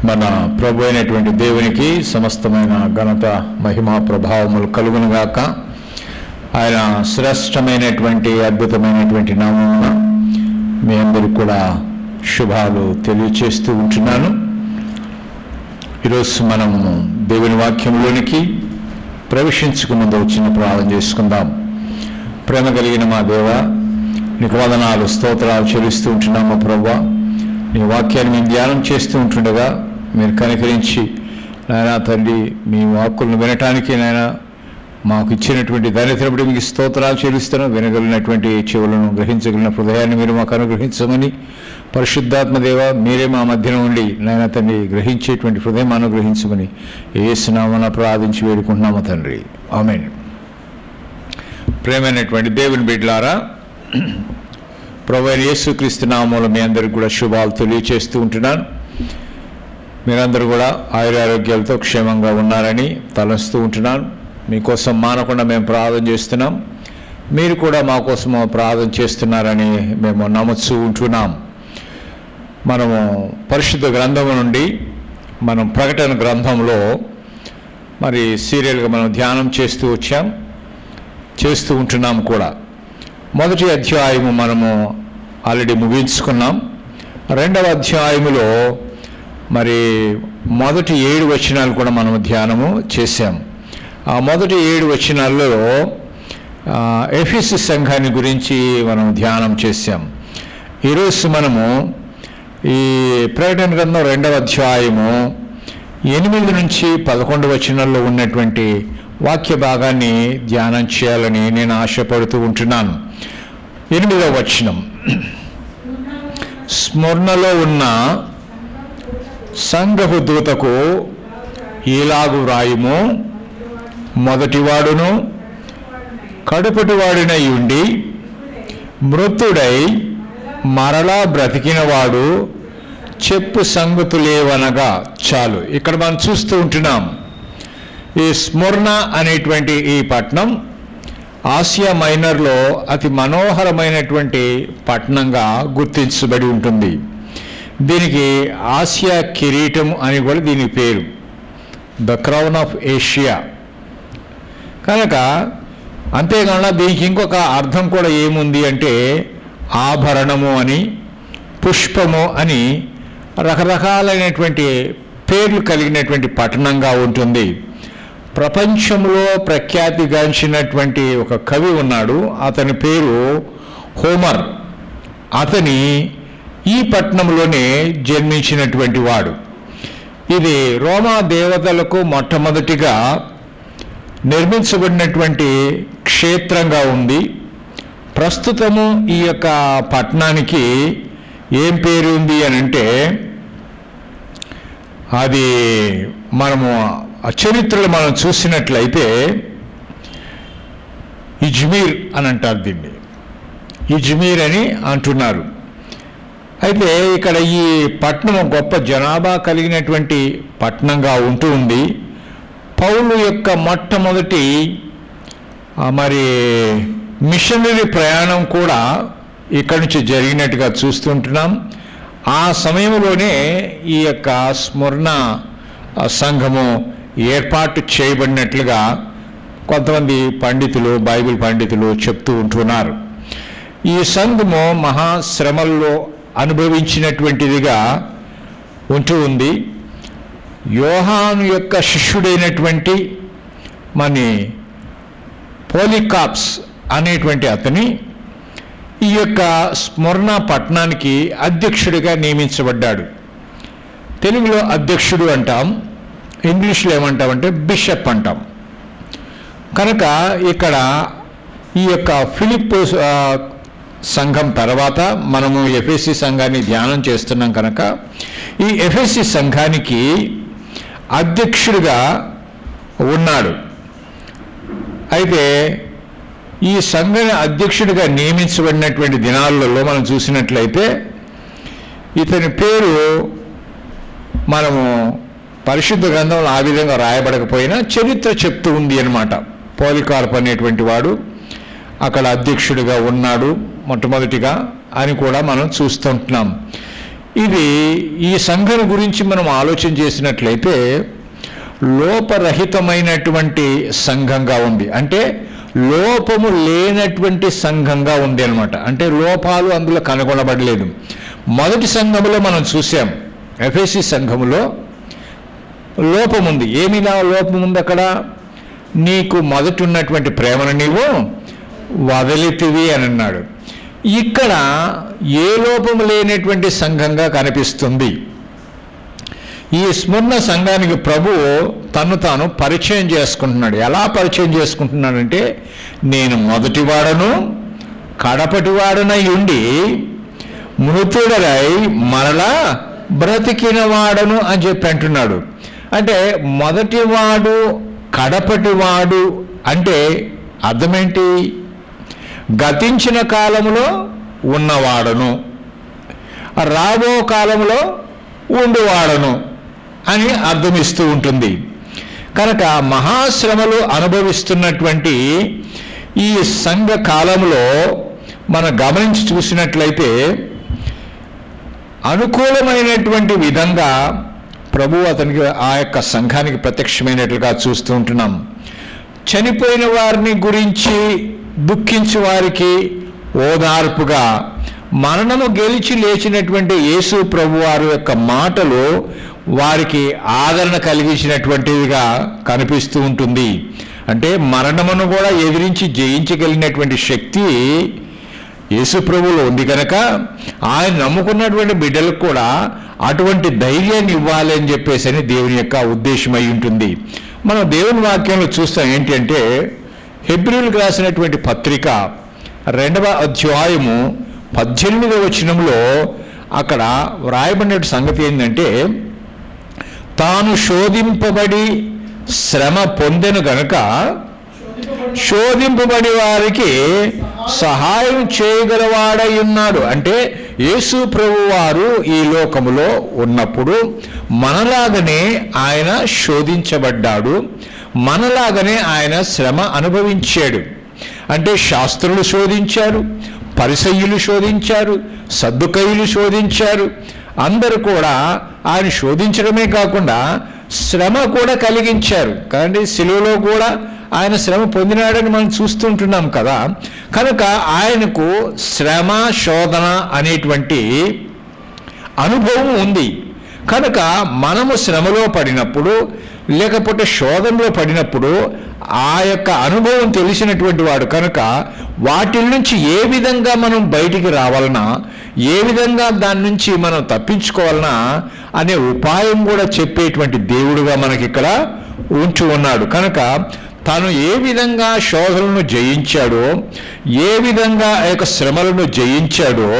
మన ప్రభు అయినటువంటి దేవునికి సమస్తమైన ఘనత మహిమ ప్రభావములు కలుగునుగాక. ఆయన శ్రేష్టమైనటువంటి అద్భుతమైనటువంటి నామమున మీ అందరికీ కూడా శుభాలు తెలియచేస్తూ ఉంటున్నాను. ఈరోజు మనము దేవుని వాక్యంలోనికి ప్రవేశించుకున్నదో చిన్న ప్రార్థన చేసుకుందాం. ప్రేమ కలిగిన మా దేవ, నీకు వందనాలు స్తోత్రాలు చెల్లిస్తూ ఉంటున్నాము. ప్రభువా, నీ వాక్యాన్ని మేము ధ్యానం చేస్తూ ఉంటుండగా మీరు కనికరించి నాయన తండ్రి మీ వాక్కులను వినటానికి నాయన మాకు ఇచ్చినటువంటి ధన్యతను బట్టి మీకు స్తోత్రాలు చెల్లిస్తున్నాం. వినగలిగినటువంటి చెవులను గ్రహించగలిగిన హృదయాన్ని మీరు మాకు అనుగ్రహించమని, పరిశుద్ధాత్మ దేవ మీరే మా మధ్యన ఉండి నాయన తండ్రి గ్రహించేటువంటి హృదయం అనుగ్రహించమని యేసు నామమున ప్రార్థించి వేడుకుంటున్నాము తండ్రి, ఆమేన్. ప్రేమైనటువంటి దేవుని బిడ్డలారా, ప్రభువైన యేసుక్రీస్తు నామములో మీ అందరికీ కూడా శుభాలు తెలియచేస్తూ ఉంటున్నాను. మీరందరూ కూడా ఆయురారోగ్యాలతో క్షేమంగా ఉన్నారని తలంస్తూ ఉంటున్నాను. మీకోసం మానకుండా మేము ప్రార్థన చేస్తున్నాం. మీరు కూడా మా కోసం ప్రార్థన చేస్తున్నారని మేము నమ్ముతూ ఉంటున్నాం. మనము పరిశుద్ధ గ్రంథం నుండి మనం ప్రకటన గ్రంథంలో మరి సీరియల్గా మనం ధ్యానం చేస్తూ ఉంటున్నాం కూడా. మొదటి అధ్యాయము మనము ఆల్రెడీ ముగించుకున్నాం. రెండవ అధ్యాయములో మరి మొదటి 7 వచనాలు కూడా మనము ధ్యానము చేశాం. ఆ మొదటి 7 వచనాల్లో ఎఫెసు సంఘాన్ని గురించి మనం ధ్యానం చేశాం. ఈరోజు మనము ఈ ప్రకటన గ్రంథం 2వ అధ్యాయము 8 నుంచి 11 వచనాల్లో ఉన్నటువంటి వాక్య భాగాన్ని ధ్యానం చేయాలని నేను ఆశపడుతూ ఉంటున్నాను. 8వ వచనం, స్మరణలో ఉన్న సంఘపు దూతకు ఈలాగు వ్రాయుము, మొదటివాడును కడుపటివాడినై ఉండి మృతుడై మరలా బ్రతికినవాడు చెప్పు సంగతులేవనగా. చాలు, ఇక్కడ మనం చూస్తూ ఉంటున్నాం. ఈ స్మరణ అనేటువంటి ఈ పట్టణం ఆసియా మైనర్లో అతి మనోహరమైనటువంటి పట్టణంగా గుర్తించబడి ఉంటుంది. దీనికి ఆసియా కిరీటం అని కూడా దీని పేరు, ద క్రౌన్ ఆఫ్ ఏషియా. కనుక అంతేకాకుండా దీనికి ఇంకొక అర్థం కూడా ఏముంది అంటే ఆభరణము అని, పుష్పము అని రకరకాలైనటువంటి పేర్లు కలిగినటువంటి పట్టణంగా ఉంటుంది. ప్రపంచంలో ప్రఖ్యాతిగాంచినటువంటి ఒక కవి ఉన్నాడు, అతని పేరు హోమర్. అతని ఈ పట్టణంలోనే జన్మించినటువంటి వాడు. ఇది రోమా దేవతలకు మొట్టమొదటిగా నిర్మించబడినటువంటి క్షేత్రంగా ఉంది. ప్రస్తుతము ఈ యొక్క పట్టణానికి ఏం పేరు ఉంది అని అంటే, అది మనము చరిత్రలో మనం చూసినట్లయితే ఇజ్మీర్ అని అంటారు, దీన్ని ఇజ్మీర్ అని అంటున్నారు. అయితే ఇక్కడ ఈ పట్టణం గొప్ప జనాభా కలిగినటువంటి పట్టణంగా ఉంటూ ఉంది. పౌలు యొక్క మొట్టమొదటి మరి మిషనరీ ప్రయాణం కూడా ఇక్కడి నుంచి జరిగినట్టుగా చూస్తుంటున్నాం. ఆ సమయంలోనే ఈ యొక్క స్మరణ సంఘము ఏర్పాటు చేయబడినట్లుగా కొంతమంది పండితులు, బైబిల్ పండితులు చెప్తూ ఉంటున్నారు. ఈ సంఘము మహాశ్రమల్లో అనుభవించినటువంటిదిగా ఉంటూ ఉంది. యోహాను యొక్క శిష్యుడైనటువంటి మన పోలికాప్స్ అనేటువంటి అతని ఈ యొక్క స్మరణ పట్టణానికి అధ్యక్షుడిగా నియమించబడ్డాడు. తెలుగులో అధ్యక్షుడు అంటాం, ఇంగ్లీష్లో ఏమంటామంటే బిషప్ అంటాం. కనుక ఇక్కడ ఈ యొక్క ఫిలిప్పు సంఘం తర్వాత మనము ఎఫెసీ సంఘాన్ని ధ్యానం చేస్తున్నాం. కనుక ఈ ఎఫెసీ సంఘానికి అధ్యక్షుడిగా ఉన్నాడు. అయితే ఈ సంఘాన్ని అధ్యక్షుడిగా నియమించబడినటువంటి దినాలలో మనం చూసినట్లయితే ఇతని పేరు మనము పరిశుద్ధ గ్రంథంలో ఆ విధంగా రాయబడకపోయినా చరిత్ర చెప్తూ ఉంది అన్నమాట. పోలికార్ప్ అనేటువంటి వాడు అక్కడ అధ్యక్షుడిగా ఉన్నాడు మొట్టమొదటిగా అని కూడా మనం చూస్తుంటున్నాం. ఈ సంఘం గురించి మనం ఆలోచన చేసినట్లయితే లోపరహితమైనటువంటి సంఘంగా ఉంది. అంటే లోపము లేనటువంటి సంఘంగా ఉంది అన్నమాట. అంటే లోపాలు అందులో కనుగొనబడలేదు. మొదటి సంఘములో మనం చూసాం, ఎఫెసీ సంఘములో లోపముంది. ఏమిలా లోపం ఉంది అక్కడ? నీకు మొదటి ఉన్నటువంటి ప్రేమను నీవు వదిలితివి అని అన్నాడు. ఇక్కడ ఏ లోపము లేనటువంటి సంఘంగా కనిపిస్తుంది. ఈ స్మరణ సంఘానికి ప్రభువు తను తాను పరిచయం చేసుకుంటున్నాడు. ఎలా పరిచయం చేసుకుంటున్నాడంటే, నేను మొదటివాడను కడపటివాడనై ఉండి మృతుడరై మరలా బ్రతికినవాడను అని చెప్పి అంటున్నాడు. అంటే మొదటివాడు కడపటివాడు అంటే అర్థమేంటి? గతించిన కాలంలో ఉన్నవాడను, రాబో కాలంలో ఉండువాడను అని అర్థమిస్తూ ఉంటుంది. కనుక మహాశ్రమలు అనుభవిస్తున్నటువంటి ఈ సంఘ కాలంలో మనం గమనించి చూసినట్లయితే అనుకూలమైనటువంటి విధంగా ప్రభు అతనికి ఆ యొక్క సంఘానికి ప్రత్యక్షమైనట్లుగా చూస్తూ ఉంటున్నాం. చనిపోయిన వారిని గురించి దుఃఖించే వారికి ఓదార్పుగా, మరణము గెలిచి లేచినటువంటి యేసు ప్రభు వారి యొక్క మాటలు వారికి ఆదరణ కలిగించినటువంటిదిగా కనిపిస్తూ ఉంటుంది. అంటే మరణమును కూడా ఎదిరించి జయించగలిగినటువంటి శక్తి యేసు ప్రభువులో ఉంది కనుక ఆయన నమ్ముకున్నటువంటి బిడ్డలకు కూడా అటువంటి ధైర్యాన్ని ఇవ్వాలి అని చెప్పేసి అని దేవుని యొక్క ఉద్దేశమై ఉంటుంది. మనం దేవుని వాక్యంలో చూస్తాం ఏంటి అంటే, హెబ్రీయులకు రాసినటువంటి పత్రిక 2వ అధ్యాయము 18వ వచనంలో అక్కడ వ్రాయబడిన సంగతి ఏంటంటే, తాను శోధింపబడి శ్రమ పొందెను గనుక శోధింపబడి వారికి సహాయం చేయగలవాడై ఉన్నాడు. అంటే యేసు ప్రభు వారు ఈ లోకములో ఉన్నప్పుడు మనలాగనే ఆయన శోధించబడ్డాడు, మనలాగనే ఆయన శ్రమ అనుభవించాడు. అంటే శాస్త్రులు శోధించారు, పరిసయ్యులు శోధించారు, సద్దుకయ్యులు శోధించారు. అందరూ కూడా ఆయన శోధించడమే కాకుండా శ్రమ కూడా కలిగించారు. కానీ సిలువలో కూడా ఆయన శ్రమ పొందినాడని మనం చూస్తుంటున్నాం కదా. కనుక ఆయనకు శ్రమ శోధన అనేటువంటి అనుభవం ఉంది. కనుక మనము శ్రమలో పడినప్పుడు లేకపోతే శోధనలో పడినప్పుడు ఆ యొక్క అనుభవం తెలిసినటువంటి వాడు కనుక వాటి నుంచి ఏ విధంగా మనం బయటికి రావాలన్నా, ఏ విధంగా దాని నుంచి మనం తప్పించుకోవాలన్నా అనే ఉపాయం కూడా చెప్పేటువంటి దేవుడుగా మనకి ఇక్కడ ఉంచి ఉన్నాడు. కనుక తాను ఏ విధంగా శోధనలను జయించాడో, ఏ విధంగా ఆ యొక్క శ్రమలను జయించాడో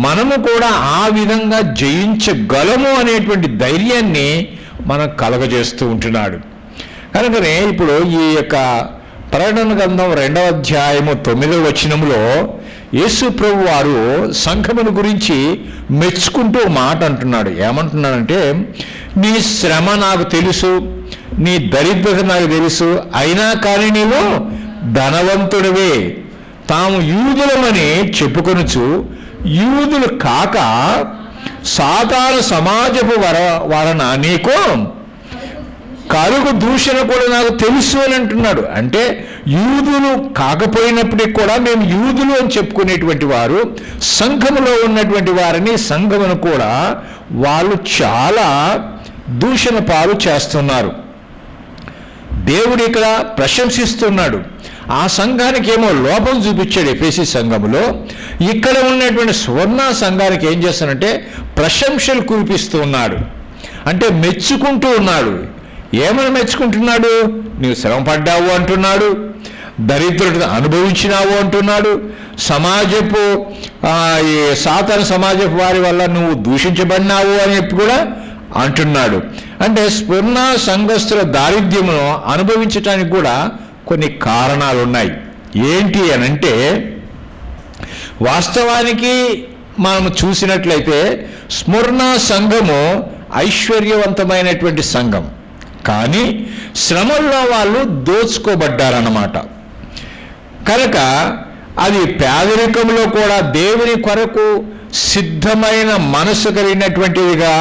మనము కూడా ఆ విధంగా జయించగలము అనేటువంటి ధైర్యాన్ని మనం కలగజేస్తూ ఉంటున్నాడు. కనుకనే ఇప్పుడు ఈ యొక్క ప్రకటన గ్రంథం 2వ అధ్యాయము 9వ వచనంలో యేసు ప్రభు వారు సంఘమును గురించి మెచ్చుకుంటూ మాట అంటున్నాడు. ఏమంటున్నాడంటే, నీ శ్రమ నాకు తెలుసు, నీ దరిద్రత నాకు తెలుసు, అయినా కానీ నీవు ధనవంతుడివే. తాము యూదులమని చెప్పుకొనుచు యూదులు కాక సాతాను సమాజపు వలన నీకు కలుగు దూషణ కూడా నాకు తెలుసు అని అంటున్నాడు. అంటే యూదులు కాకపోయినప్పటికీ కూడా మేము యూదులు అని చెప్పుకునేటువంటి వారు సంఘములో ఉన్నటువంటి వారిని, సంఘమును కూడా వాళ్ళు చాలా దూషణ పాలు చేస్తున్నారు. దేవుడు ఇక్కడ ప్రశంసిస్తున్నాడు. ఆ సంఘానికి ఏమో లోపం చూపించాడు ఎఫెసీ సంఘములో. ఇక్కడ ఉన్నటువంటి సువర్ణ సంఘానికి ఏం చేస్తానంటే ప్రశంసలు కురిపిస్తూ ఉన్నాడు. అంటే మెచ్చుకుంటూ ఉన్నాడు. ఏమని మెచ్చుకుంటున్నాడు? నీవు శ్రమ పడ్డావు అంటున్నాడు, దరిద్రుడు అనుభవించినావు అంటున్నాడు, సమాజపు ఈ సాతాను సమాజపు వారి వల్ల నువ్వు దూషించబడినావు అని కూడా అంటున్నాడు. అంటే స్ఫురణ సంఘస్థుల దారిద్ర్యమును అనుభవించడానికి కూడా కొన్ని కారణాలు ఉన్నాయి. ఏంటి అనంటే, వాస్తవానికి మనం చూసినట్లయితే స్మరణ సంఘము ఐశ్వర్యవంతమైనటువంటి సంఘం, కానీ శ్రమల్లో వాళ్ళు దోచుకోబడ్డారన్నమాట. కనుక అది పేదరికంలో కూడా దేవుని కొరకు సిద్ధమైన మనసు కలిగినటువంటిదిగా,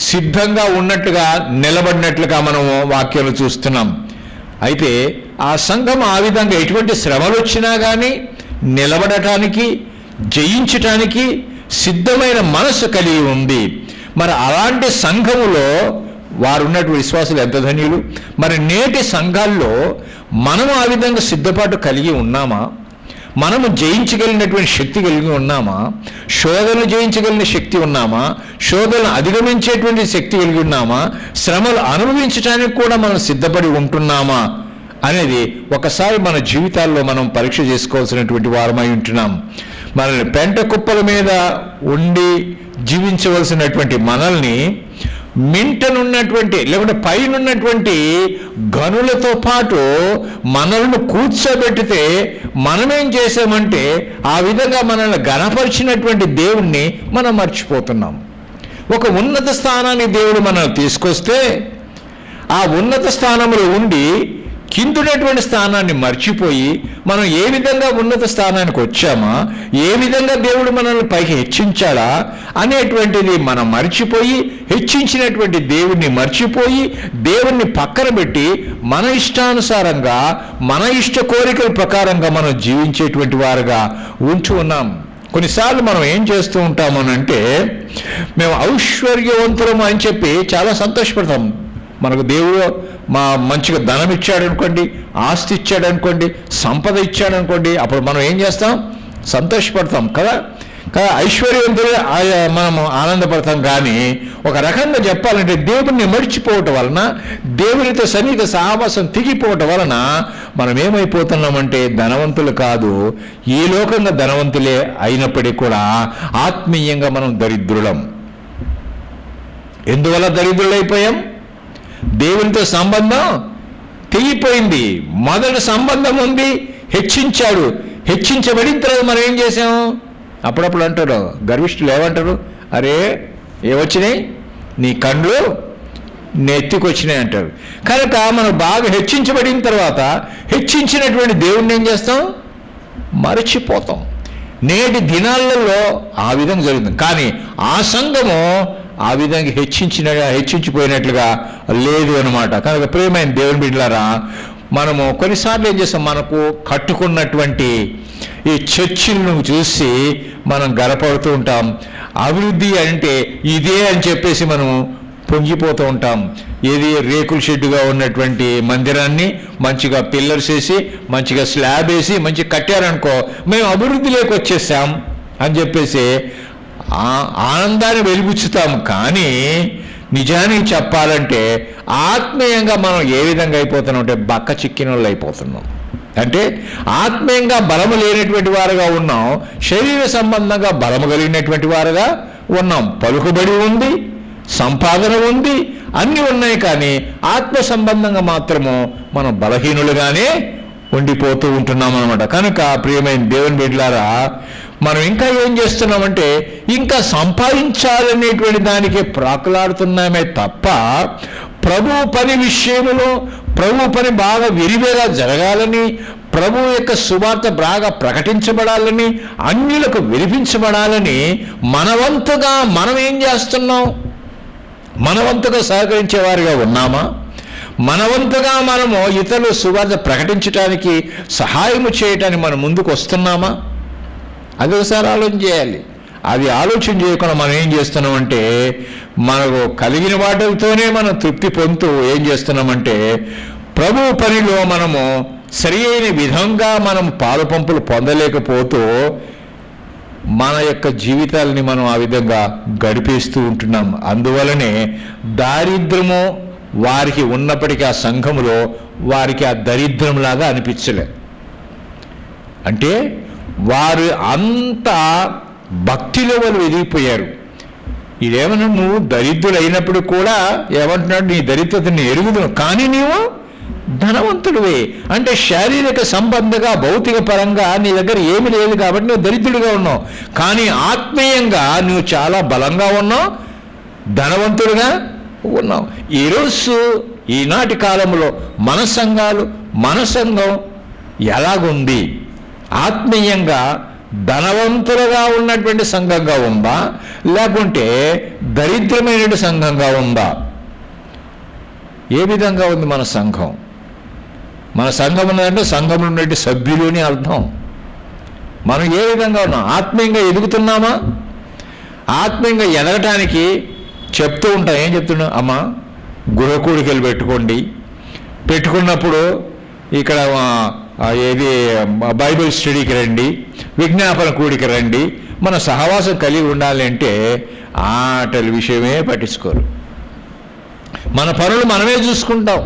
సిద్ధంగా ఉన్నట్టుగా, నిలబడినట్లుగా మనము వాక్యాలు చూస్తున్నాం. అయితే ఆ సంఘం ఆ విధంగా ఎటువంటి శ్రమలు వచ్చినా కానీ నిలబడటానికి, జయించటానికి సిద్ధమైన మనసు కలిగి ఉంది. మరి అలాంటి సంఘములో వారు ఉన్నటువంటి విశ్వాసులు ఎంత ధన్యులు. మరి నేటి సంఘాల్లో మనము ఆ విధంగా సిద్ధపాటు కలిగి ఉన్నామా? మనము జయించగలిగినటువంటి శక్తి కలిగి ఉన్నామా? శోధనలు జయించగలిగిన శక్తి ఉన్నామా? శోధనలు అధిగమించేటువంటి శక్తి కలిగి ఉన్నామా? శ్రమలు అనుభవించడానికి కూడా మనం సిద్ధపడి ఉంటున్నామా అనేది ఒకసారి మన జీవితాల్లో మనం పరీక్ష చేసుకోవాల్సినటువంటి వారమై ఉంటున్నాం. మనల్ని పెంట కుప్పల మీద ఉండి జీవించవలసినటువంటి మనల్ని మింటనున్నటువంటి లేకుంటే పైనున్నటువంటి గనులతో పాటు మనల్ని కూర్చోబెట్టితే మనమేం చేసామంటే ఆ విధంగా మనల్ని గణపరిచినటువంటి దేవుణ్ణి మనం మర్చిపోతున్నాం. ఒక ఉన్నత స్థానాన్ని దేవుడు మనల్ని తీసుకొస్తే ఆ ఉన్నత స్థానంలో ఉండి కిందున్నటువంటి స్థానాన్ని మర్చిపోయి మనం ఏ విధంగా ఉన్నత స్థానానికి వచ్చామా, ఏ విధంగా దేవుడు మనల్ని పైకి హెచ్చించాడా అనేటువంటిది మనం మర్చిపోయి, హెచ్చించినటువంటి దేవుణ్ణి మర్చిపోయి దేవుణ్ణి పక్కన పెట్టి మన ఇష్టానుసారంగా, మన ఇష్ట కోరికల ప్రకారంగా మనం జీవించేటువంటి వారుగా ఉంటూ ఉన్నాం. కొన్నిసార్లు మనం ఏం చేస్తూ ఉంటామనంటే, మేము ఐశ్వర్యవంతులము అని చెప్పి చాలా సంతోషపడతాం. మనకు దేవుడు మంచిగా ధనం ఇచ్చాడనుకోండి, ఆస్తి ఇచ్చాడనుకోండి, సంపద ఇచ్చాడనుకోండి, అప్పుడు మనం ఏం చేస్తాం? సంతోషపడతాం కదా. ఐశ్వర్యవంతులు మనం ఆనందపడతాం. కానీ ఒక రకంగా చెప్పాలంటే దేవుణ్ణి మర్చిపోవటం వలన, దేవునితో సన్నిహిత సహవాసం తెగిపోవటం వలన మనం ఏమైపోతున్నామంటే ధనవంతులు కాదు, ఈ లోకంగా ధనవంతులే అయినప్పటికీ కూడా ఆత్మీయంగా మనం దరిద్రులం. ఎందువల్ల దరిద్రులైపోయాం? దేవునితో సంబంధం తెగిపోయింది. మొదటి సంబంధం ఉంది, హెచ్చించాడు. హెచ్చించబడిన తర్వాత మనం ఏం చేసాం? అప్పుడప్పుడు అంటారు గర్విష్ఠులు, ఏమంటారు? అరే ఏమొచ్చినాయి? నీ కండ్లు నెత్తికొచ్చినాయి అంటారు. కనుక మనం బాగా హెచ్చించబడిన తర్వాత హెచ్చించినటువంటి దేవుణ్ణి ఏం చేస్తాం? మరచిపోతాం. నేటి దినాలలో ఆ విధంగా జరుగుతుంది. కానీ ఆ సంఘము ఆ విధంగా హెచ్చించిపోయినట్లుగా లేదు అన్నమాట. కనుక ప్రియమైన దేవుని బిడ్డలారా, మనము కొన్నిసార్లు ఏం చేస్తాం? మనకు కట్టుకున్నటువంటి ఈ చర్చిలను చూసి మనం గర్వపడుతూ ఉంటాం. అభివృద్ధి అంటే ఇదే అని చెప్పేసి మనం పొంగిపోతూ ఉంటాం. ఏది రేకుల షెడ్డుగా ఉన్నటువంటి మందిరాన్ని మంచిగా పిల్లర్స్ వేసి, మంచిగా స్లాబ్ వేసి మంచిగా కట్టారనుకో, మేము అభివృద్ధిలోకి వచ్చేసాం అని చెప్పేసి ఆనందాన్ని వెలిబుచ్చుతాం. కానీ నిజానికి చెప్పాలంటే ఆత్మీయంగా మనం ఏ విధంగా అయిపోతున్నాం అంటే బక్క చిక్కిన వాళ్ళు అయిపోతున్నాం. అంటే ఆత్మీయంగా బలము లేనటువంటి వారుగా ఉన్నాం, శరీర సంబంధంగా బలము కలిగినటువంటి వారుగా ఉన్నాం. పలుకుబడి ఉంది, సంపాదన ఉంది, అన్నీ ఉన్నాయి. కానీ ఆత్మ సంబంధంగా మాత్రము మనం బలహీనులుగానే ఉండిపోతూ ఉంటున్నాం అన్నమాట. కనుక ప్రియమైన దేవుని బిడ్డలారా, మనం ఇంకా ఏం చేస్తున్నామంటే ఇంకా సంపాదించాలనేటువంటి దానికి ప్రాకులాడుతున్నామే తప్ప ప్రభు పని విషయంలో, ప్రభు పని బాగా విరివిగా జరగాలని, ప్రభు యొక్క సువార్త బాగా ప్రకటించబడాలని, అన్యులకు వినిపించబడాలని మనవంతుగా మనం ఏం చేస్తున్నాం? మనవంతుగా సహకరించేవారిగా ఉన్నామా? మనవంతుగా మనము ఇతరులు సువార్త ప్రకటించడానికి, సహాయము చేయటానికి మనం ముందుకు వస్తున్నామా? అది ఒకసారి ఆలోచన చేయాలి. అది ఆలోచన చేయకుండా మనం ఏం చేస్తున్నామంటే మనకు కలిగిన వాటితోనే మనం తృప్తి పొందుతూ ఏం చేస్తున్నామంటే ప్రభు పనిలో మనము సరి అయిన విధంగా మనం పాలు పంపులు పొందలేకపోతూ మన యొక్క జీవితాలని మనం ఆ విధంగా గడిపేస్తూ ఉంటున్నాం. అందువలనే దారిద్రము వారికి ఉన్నప్పటికీ ఆ సంఘములో వారికి ఆ దరిద్రంలాగా అనిపించలే. అంటే వారు అంత భక్తిలో వాళ్ళు ఎదిగిపోయారు. ఇదేమన్నా నువ్వు దరిద్రులు అయినప్పుడు కూడా ఏమంటున్నాడు? నీ దరిద్రతని ఎరుగుదును, కానీ నీవు ధనవంతుడివే. అంటే శారీరక సంబంధంగా, భౌతిక పరంగా నీ దగ్గర ఏమి లేదు కాబట్టి నువ్వు దరిద్రుడిగా ఉన్నావు. కానీ ఆత్మీయంగా నువ్వు చాలా బలంగా ఉన్నావు, ధనవంతుడిగా ఉన్నావు. ఈరోజు ఈనాటి కాలంలో మన సంఘాలు, మన సంఘం ఎలాగుంది? ఆత్మీయంగా ధనవంతులుగా ఉన్నటువంటి సంఘంగా ఉందా, లేకుంటే దరిద్రమైన సంఘంగా ఉందా? ఏ విధంగా ఉంది మన సంఘం? మన సంఘం ఉన్నదంటే సంఘంలో ఉన్నటువంటి సభ్యులు అని అర్థం. మనం ఏ విధంగా ఉన్నాం? ఆత్మీయంగా ఎదుగుతున్నామా? ఆత్మీయంగా ఎదగటానికి చెప్తూ ఉంటాం. ఏం చెప్తున్నాం? అమ్మ గృహకూడికలు పెట్టుకున్నప్పుడు ఇక్కడ ఏది బైబిల్ స్టడీకి రండి, విజ్ఞాపన కూడికి రండి, మన సహవాసం కలిగి ఉండాలి అంటే ఆటల విషయమే పట్టించుకోరు. మన పనులు మనమే చూసుకుంటాం.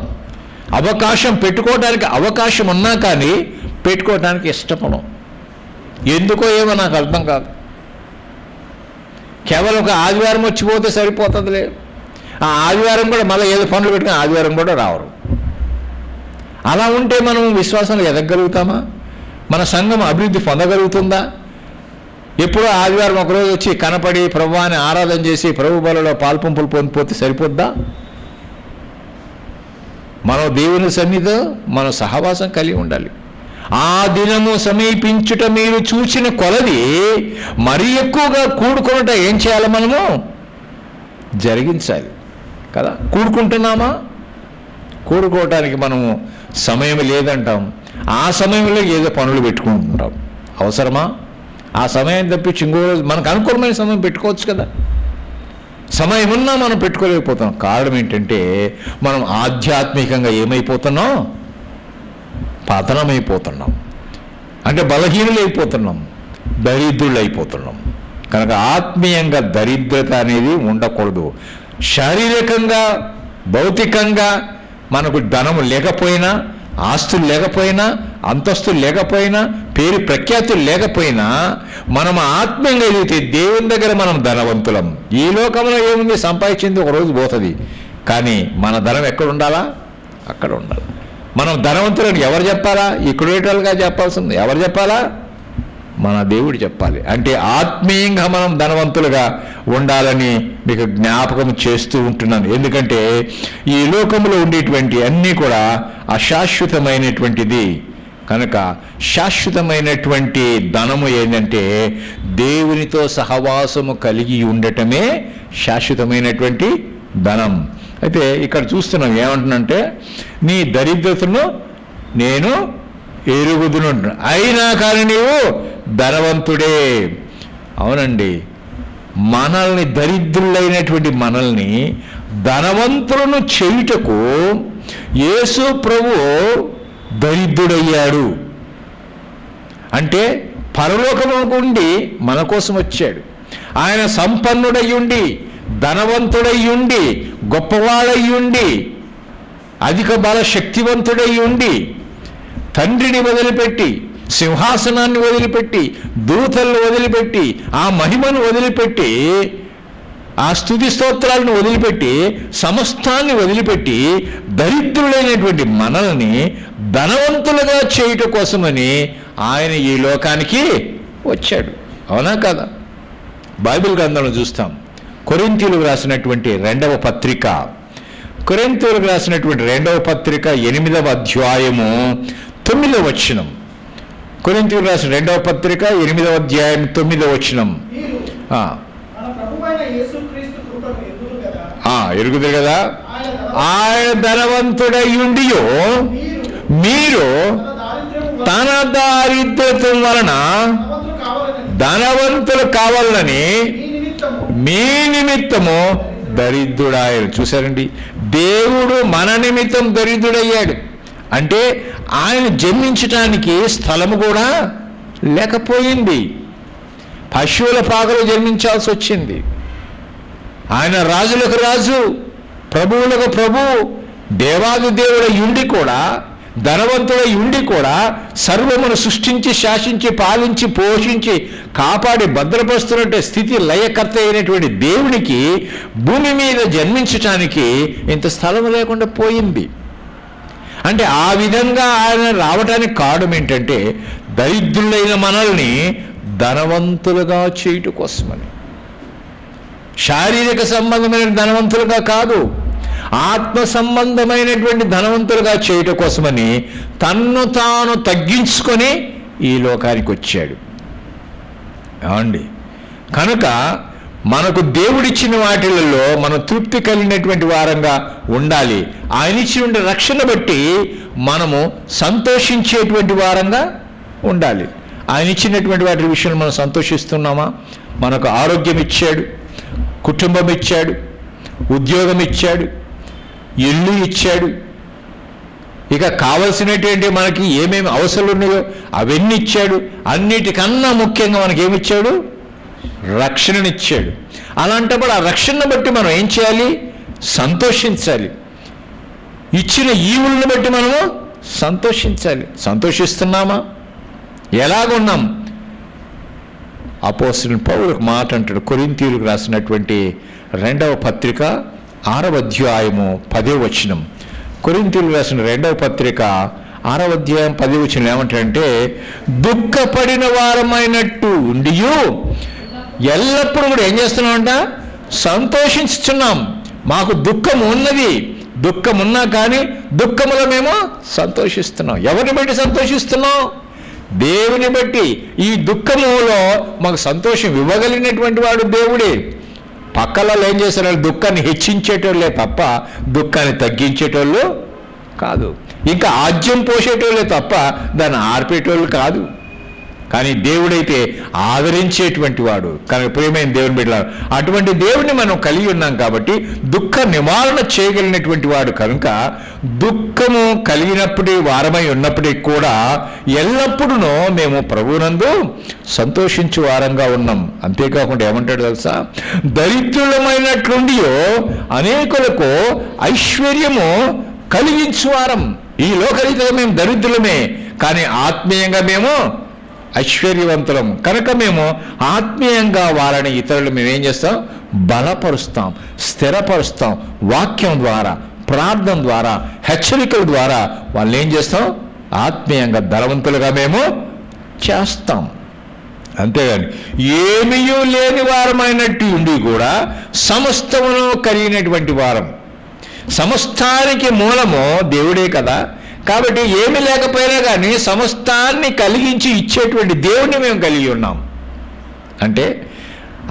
పెట్టుకోవడానికి అవకాశం ఉన్నా కానీ పెట్టుకోవడానికి ఇష్టపడం. ఎందుకో ఏమో నాకు అర్థం కాదు. కేవలం ఒక ఆదివారం వచ్చిపోతే సరిపోతుందిలే. ఆ ఆదివారం కూడా మళ్ళీ ఏదో పనులు పెట్టుకుని ఆదివారం కూడా రావరు. అలా ఉంటే మనం విశ్వాసంలో ఎదగలుగుతామా? మన సంఘం అభివృద్ధి పొందగలుగుతుందా? ఎప్పుడో ఆదివారం ఒకరోజు వచ్చి కనపడి ప్రభువాన్ని ఆరాధన చేసి ప్రభు బలలో పాల్పంపులు పొందిపోతే సరిపోద్దా? మనం దేవుని సన్నిధిలో మనం సహవాసం కలిగి ఉండాలి. ఆ దినము సమీపించుట మీరు చూసిన కొలది మరీ ఎక్కువగా కూడుకున్నట ఏం చేయాలి? మనము జరిగించాలి కదా. కూడుకుంటున్నామా? కూడుకోవటానికి మనము సమయం లేదంటాం. ఆ సమయంలో ఏదో పనులు పెట్టుకుంటుంటాం. అవసరమా? ఆ సమయం తప్పించి ఇంకో రోజు మనకు అనుకూలమైన సమయం పెట్టుకోవచ్చు కదా. సమయం ఉన్నా మనం పెట్టుకోలేకపోతున్నాం. కారణం ఏంటంటే మనం ఆధ్యాత్మికంగా ఏమైపోతున్నాం? పతనమైపోతున్నాం. అంటే బలహీనులు అయిపోతున్నాం, దరిద్రులు అయిపోతున్నాం. కనుక ఆత్మీయంగా దరిద్రత అనేది ఉండకూడదు. శారీరకంగా భౌతికంగా మనకు ధనము లేకపోయినా, ఆస్తులు లేకపోయినా, అంతస్తులు లేకపోయినా, పేరు ప్రఖ్యాతులు లేకపోయినా, మనం ఆత్మీయంగా ఎదిగితే దేవుని దగ్గర మనం ధనవంతులం. ఈ లోకంలో ఏముంది? సంపాదించింది ఒకరోజు పోతుంది. కానీ మన ధనం ఎక్కడ ఉండాలా? అక్కడ ఉండాలి. మనం ధనవంతులని ఎవరు చెప్పాలా? ఇక్కడేటోళ్ళుగా చెప్పాల్సింది ఎవరు చెప్పాలా? మన దేవుడు చెప్పాలి. అంటే ఆత్మీయంగా మనం ధనవంతులుగా ఉండాలని మీకు జ్ఞాపకం చేస్తూ ఉంటున్నాను. ఎందుకంటే ఈ లోకంలో ఉండేటువంటి అన్నీ కూడా అశాశ్వతమైనటువంటిది. కనుక శాశ్వతమైనటువంటి ధనము ఏంటంటే దేవునితో సహవాసము కలిగి ఉండటమే శాశ్వతమైనటువంటి ధనం. అయితే ఇక్కడ చూస్తున్నాం ఏమంటున్నంటే, నీ దరిద్రతను నేను ఎరుగుదును, అయినా కానీ నీవు ధనవంతుడే. అవునండి, మనల్ని దరిద్రులైనటువంటి మనల్ని ధనవంతులను చేయుటకు యేసు ప్రభు దరిద్రుడయ్యాడు. అంటే పరలోకము నుండి మన కోసం వచ్చాడు. ఆయన సంపన్నుడయ్యుండి, ధనవంతుడయ్యుండి, గొప్పవాడయ్యుండి, అధిక బల శక్తివంతుడయ్యుండి, తండ్రిని వదిలిపెట్టి, సింహాసనాన్ని వదిలిపెట్టి, దూతలను వదిలిపెట్టి, ఆ మహిమను వదిలిపెట్టి, ఆ స్తుతి స్తోత్రాలను వదిలిపెట్టి, సమస్తాన్ని వదిలిపెట్టి దరిద్రులైనటువంటి మనల్ని ధనవంతులుగా చేయుట కోసమని ఆయన ఈ లోకానికి వచ్చాడు. అవునా కదా? బైబిల్ గ్రంథంలో చూస్తాం. కొరింథీయులకు రాసినటువంటి 2వ పత్రిక, కొరింథీయులకు రాసినటువంటి 2వ పత్రిక 8వ అధ్యాయము 9వ వచనం. కొరింథీయులకు రాసిన 2వ పత్రిక 8వ అధ్యాయం 9వ వచనం. ఎరుగుదురు కదా, ఆయన ధనవంతుడయ్యుండియో మీరు తన దారిద్ర్యం వలన ధనవంతులు కావాలని మీ నిమిత్తము దరిద్రుడాయను. చూశారండి, దేవుడు మన నిమిత్తం దరిద్రుడయ్యాడు. అంటే ఆయన జన్మించటానికి స్థలము కూడా లేకపోయింది. పశువుల పాకలో జన్మించాల్సి వచ్చింది. ఆయన రాజులకు రాజు, ప్రభువులకు ప్రభువు, దేవాది దేవుడు ఉండి కూడా, ధనవంతుడై ఉండి కూడా, సర్వమును సృష్టించి శాసించి పాలించి పోషించి కాపాడి భద్రపరుస్తున్నట్టు స్థితి లయకర్త అయినటువంటి దేవునికి భూమి మీద జన్మించటానికి ఇంత స్థలం లేకుండా పోయింది. అంటే ఆ విధంగా ఆయన రావటానికి కారణం ఏంటంటే దరిద్రులైన మనల్ని ధనవంతులుగా చేయుట కోసమని. శారీరక సంబంధమైన ధనవంతులుగా కాదు, ఆత్మ సంబంధమైనటువంటి ధనవంతులుగా చేయుట కోసమని తన్ను తాను తగ్గించుకొని ఈ లోకానికి వచ్చాడు. ఏమండి? కనుక మనకు దేవుడిచ్చిన వాటిలలో మనం తృప్తి కలిగినటువంటి వారంగా ఉండాలి. ఆయన ఇచ్చిన రక్షణ బట్టి మనము సంతోషించేటువంటి వారంగా ఉండాలి. ఆయన ఇచ్చినటువంటి వాటి విషయంలో మనం సంతోషిస్తున్నామా? మనకు ఆరోగ్యం ఇచ్చాడు, కుటుంబం ఇచ్చాడు, ఉద్యోగం ఇచ్చాడు, ఇల్లు ఇచ్చాడు, ఇక కావలసినటువంటి మనకి ఏమేమి అవసరాలు ఉన్నాయో అవన్నీ ఇచ్చాడు. అన్నిటికన్నా ముఖ్యంగా మనకి ఏమిచ్చాడు? రక్షణనిచ్చాడు. అలాంటప్పుడు ఆ రక్షణను బట్టి మనం ఏం చేయాలి? సంతోషించాలి. ఇచ్చిన ఈవులను బట్టి మనము సంతోషించాలి. సంతోషిస్తున్నామా? ఎలాగున్నాం? అపోస్తలుడైన పౌలు ఒక మాట అంటాడు, కొరింథీయులకు రాసినటువంటి 2వ పత్రిక 6వ అధ్యాయము 10వ వచనం. కొరింథీయులకు రాసిన 2వ పత్రిక 6వ అధ్యాయం 10వ వచనం ఏమంటాడంటే, దుఃఖపడిన వారమైనట్టు ఉండియు ఎల్లప్పుడూ కూడా ఏం చేస్తున్నామంట? సంతోషించుతున్నాం. మాకు దుఃఖం ఉన్నది, దుఃఖం ఉన్నా కానీ దుఃఖములో మేము సంతోషిస్తున్నాం. ఎవరిని బట్టి సంతోషిస్తున్నాం? దేవుని బట్టి. ఈ దుఃఖములో మాకు సంతోషం ఇవ్వగలిగినటువంటి వాడు దేవుడే. పక్కలలో ఏం చేస్తారు? దుఃఖాన్ని హెచ్చించేటోళ్ళే తప్ప దుఃఖాన్ని తగ్గించేటోళ్ళు కాదు. ఇంకా ఆజ్యం పోసేటోళ్ళే తప్ప దాన్ని ఆర్పేటోళ్ళు కాదు. కానీ దేవుడైతే ఆదరించేటువంటి వాడు. కనుక ప్రియమైన దేవుని బిడ్డలారా, అటువంటి దేవుడిని మనం కలిగి ఉన్నాం కాబట్టి దుఃఖ నివారణ చేయగలిగినటువంటి వాడు. కనుక దుఃఖము కలిగినప్పుడే వారమై ఉన్నప్పటికీ కూడా ఎల్లప్పుడూ మేము ప్రభువునందు సంతోషించు వారంగా ఉన్నాం. అంతేకాకుండా ఏమంటాడు తెలుసా? దరిద్రులమైనట్లుండియో అనేకులకు ఐశ్వర్యము కలిగించువారం. ఈ లోకరీతిగా మేము దరిద్రులమే, కానీ ఆత్మీయంగా మేము ఐశ్వర్యవంతులం. కనుక మేము ఆత్మీయంగా వారిని ఇతరులు మేమేం చేస్తాం? బలపరుస్తాం, స్థిరపరుస్తాం. వాక్యం ద్వారా, ప్రార్థన ద్వారా, హెచ్చరికల ద్వారా వాళ్ళని ఏం చేస్తాం? ఆత్మీయంగా ధనవంతులుగా మేము చేస్తాం. అంతేగాని ఏమీయూ లేని వారమైనట్టు ఉండి కూడా సమస్తమును కలిగినటువంటి వారం. సమస్తానికి మూలము దేవుడే కదా. కాబట్టి ఏమి లేకపోయినా కానీ సమస్తాన్ని కలిగించి ఇచ్చేటువంటి దేవుడిని మేము కలిగి ఉన్నాం. అంటే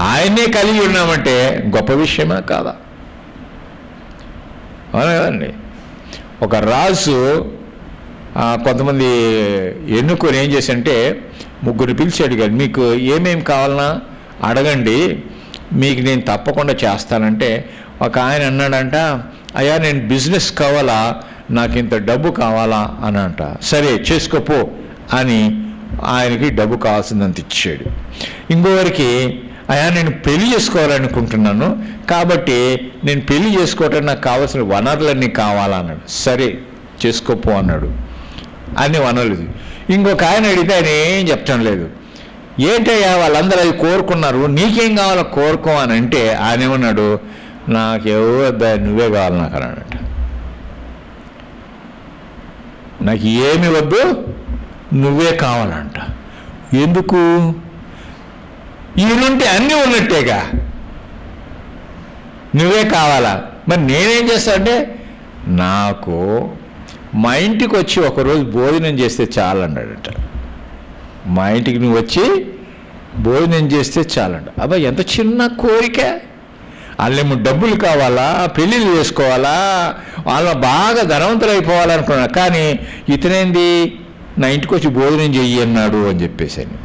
ఆయన్నే కలిగి ఉన్నామంటే గొప్ప విషయమా కాదా? అవునా కదండి? ఒక రాజు కొంతమంది ఎన్నుకొని ఏం చేశారంటే ముగ్గురు పిలిచి అడిగాడు, మీకు ఏమేమి కావాలన్నా అడగండి, మీకు నేను తప్పకుండా చేస్తానంటే ఒక ఆయన అన్నాడంట, అయ్యా నేను బిజినెస్ కావాలా, నాకు ఇంత డబ్బు కావాలా అని అంట. సరే చేసుకోపో అని ఆయనకి డబ్బు కావాల్సిందంత ఇచ్చాడు. ఇంకోవరికి, అయ్యా నేను పెళ్లి చేసుకోవాలనుకుంటున్నాను, కాబట్టి నేను పెళ్లి చేసుకోవటానికి నాకు కావాల్సిన వనరులన్నీ కావాలా అన్నాడు. సరే చేసుకోపో అన్నాడు. అన్ని వనరులు. ఇంకొక ఆయన అడిగితే ఆయన ఏం చెప్పటం లేదు. ఏంటయ్యా వాళ్ళందరూ అది కోరుకున్నారు, నీకేం కావాలో కోరుకో అని అంటే ఆయన ఏమన్నాడు, నాకెవరు నువ్వే కావాలి నాకు అన్నాడట. నాకు ఏమి వద్దు, నువ్వే కావాలంట. ఎందుకు? ఈయనుంటే అన్నీ ఉన్నట్టేగా, నువ్వే కావాలా. మరి నేనేం చేస్తా అంటే, నాకు మా ఇంటికి వచ్చి ఒకరోజు భోజనం చేస్తే చాలన్నాడట. మా ఇంటికి నువ్వు వచ్చి భోజనం చేస్తే చాలంట. అబ్బా ఎంత చిన్న కోరిక! వాళ్ళేమో డబ్బులు కావాలా, పెళ్ళిళ్ళు చేసుకోవాలా, వాళ్ళ బాగా ధనవంతులు అయిపోవాలనుకున్నా. కానీ ఇతనేంది నా ఇంటికి వచ్చి భోజనం చెయ్యి అన్నాడు అని చెప్పేసాను.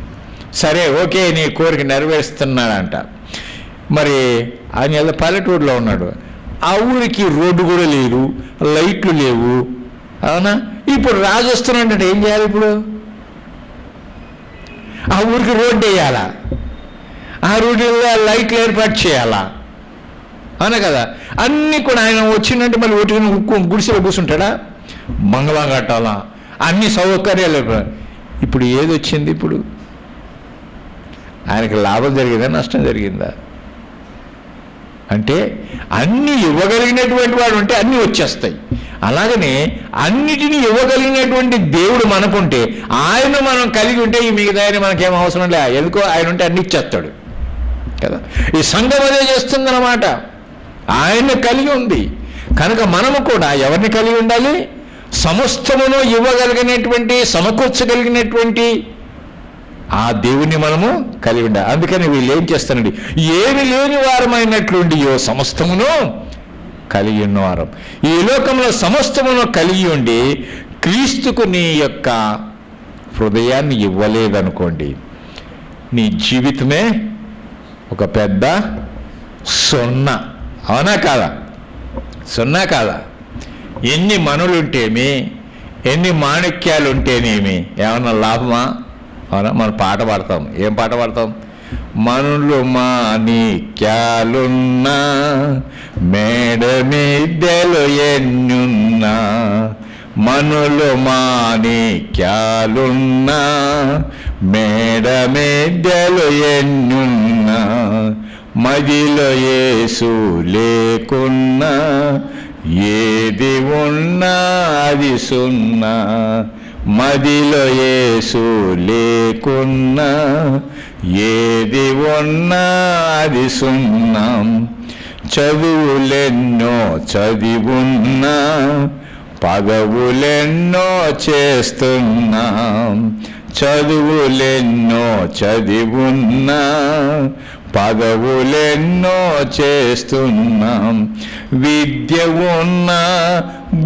సరే ఓకే నీ కోరిక నెరవేరుస్తున్నాడంట. మరి ఆయన పల్లెటూరులో ఉన్నాడు. ఆ ఊరికి రోడ్డు కూడా లేదు, లైట్లు లేవు. అవునా? ఇప్పుడు రాజు వస్తున్నాడంటే ఏం చేయాలి? ఇప్పుడు ఆ ఊరికి రోడ్డు వేయాలా, ఆ రోడ్డులో లైట్లు ఏర్పాటు చేయాలా, అవునా కదా? అన్నీ కూడా ఆయన వచ్చిందంటే మళ్ళీ ఒట్టి గుడిసెలో కూర్చుంటాడా? బంగ్లా కట్టాలా, అన్ని సౌకర్యాలు. ఇప్పుడు ఏది వచ్చింది? ఇప్పుడు ఆయనకి లాభం జరిగిందా, నష్టం జరిగిందా? అంటే అన్నీ ఇవ్వగలిగినటువంటి వాడు ఉంటే అన్నీ వచ్చేస్తాయి. అలాగనే అన్నిటినీ ఇవ్వగలిగినటువంటి దేవుడు మనకుంటే, ఆయన మనం కలిగి ఉంటే ఈ మిగతా ఆయన మనకేం అవసరం లే. ఎందుకో ఆయన ఉంటే అన్ని ఇచ్చేస్తాడు కదా. ఈ సంఘం అదే చేస్తుందన్నమాట. ఆయన కలిగి ఉంది. కనుక మనము కూడా ఎవరిని కలిగి ఉండాలి? సమస్తమును ఇవ్వగలిగినటువంటి, సమకూర్చగలిగినటువంటి ఆ దేవుని మనము కలిగి ఉండాలి. అందుకని వీళ్ళు ఏం చేస్తారండి, ఏమి లేని వారమైనట్లుండి సమస్తమును కలిగి ఉన్నవారు. ఈ లోకంలో సమస్తమును కలిగి ఉండి క్రీస్తుకు నీ యొక్క హృదయాన్ని ఇవ్వలేదనుకోండి, నీ జీవితమే ఒక పెద్ద సున్నా. అవునా కాదా? సున్నా కాదా? ఎన్ని మనులుంటేమి, ఎన్ని మాణిక్యాలుంటేనేమి ఏమన్నా లాభమా? అవునా? మనం పాట పాడతాం. ఏం పాట పాడతాం? మనులు మాణిక్యాలున్నా, మేడ మిద్దెలు ఎన్నున్నా, మనులు మాణిక్యాలున్నా, మేడ మిద్దెలు ఎన్నున్నా, మదిలో యేసు లేకున్నా, ఏది ఉన్నా అది సున్నా. మదిలో యేసు లేకున్నా, ఏది ఉన్నా అది సున్నా. చదువులెన్నో చదివున్నా, పదవులెన్నో చేస్తున్నాం. చదువులెన్నో చదివున్నా, పదవులెన్నో చేస్తున్నాం. విద్య ఉన్నా,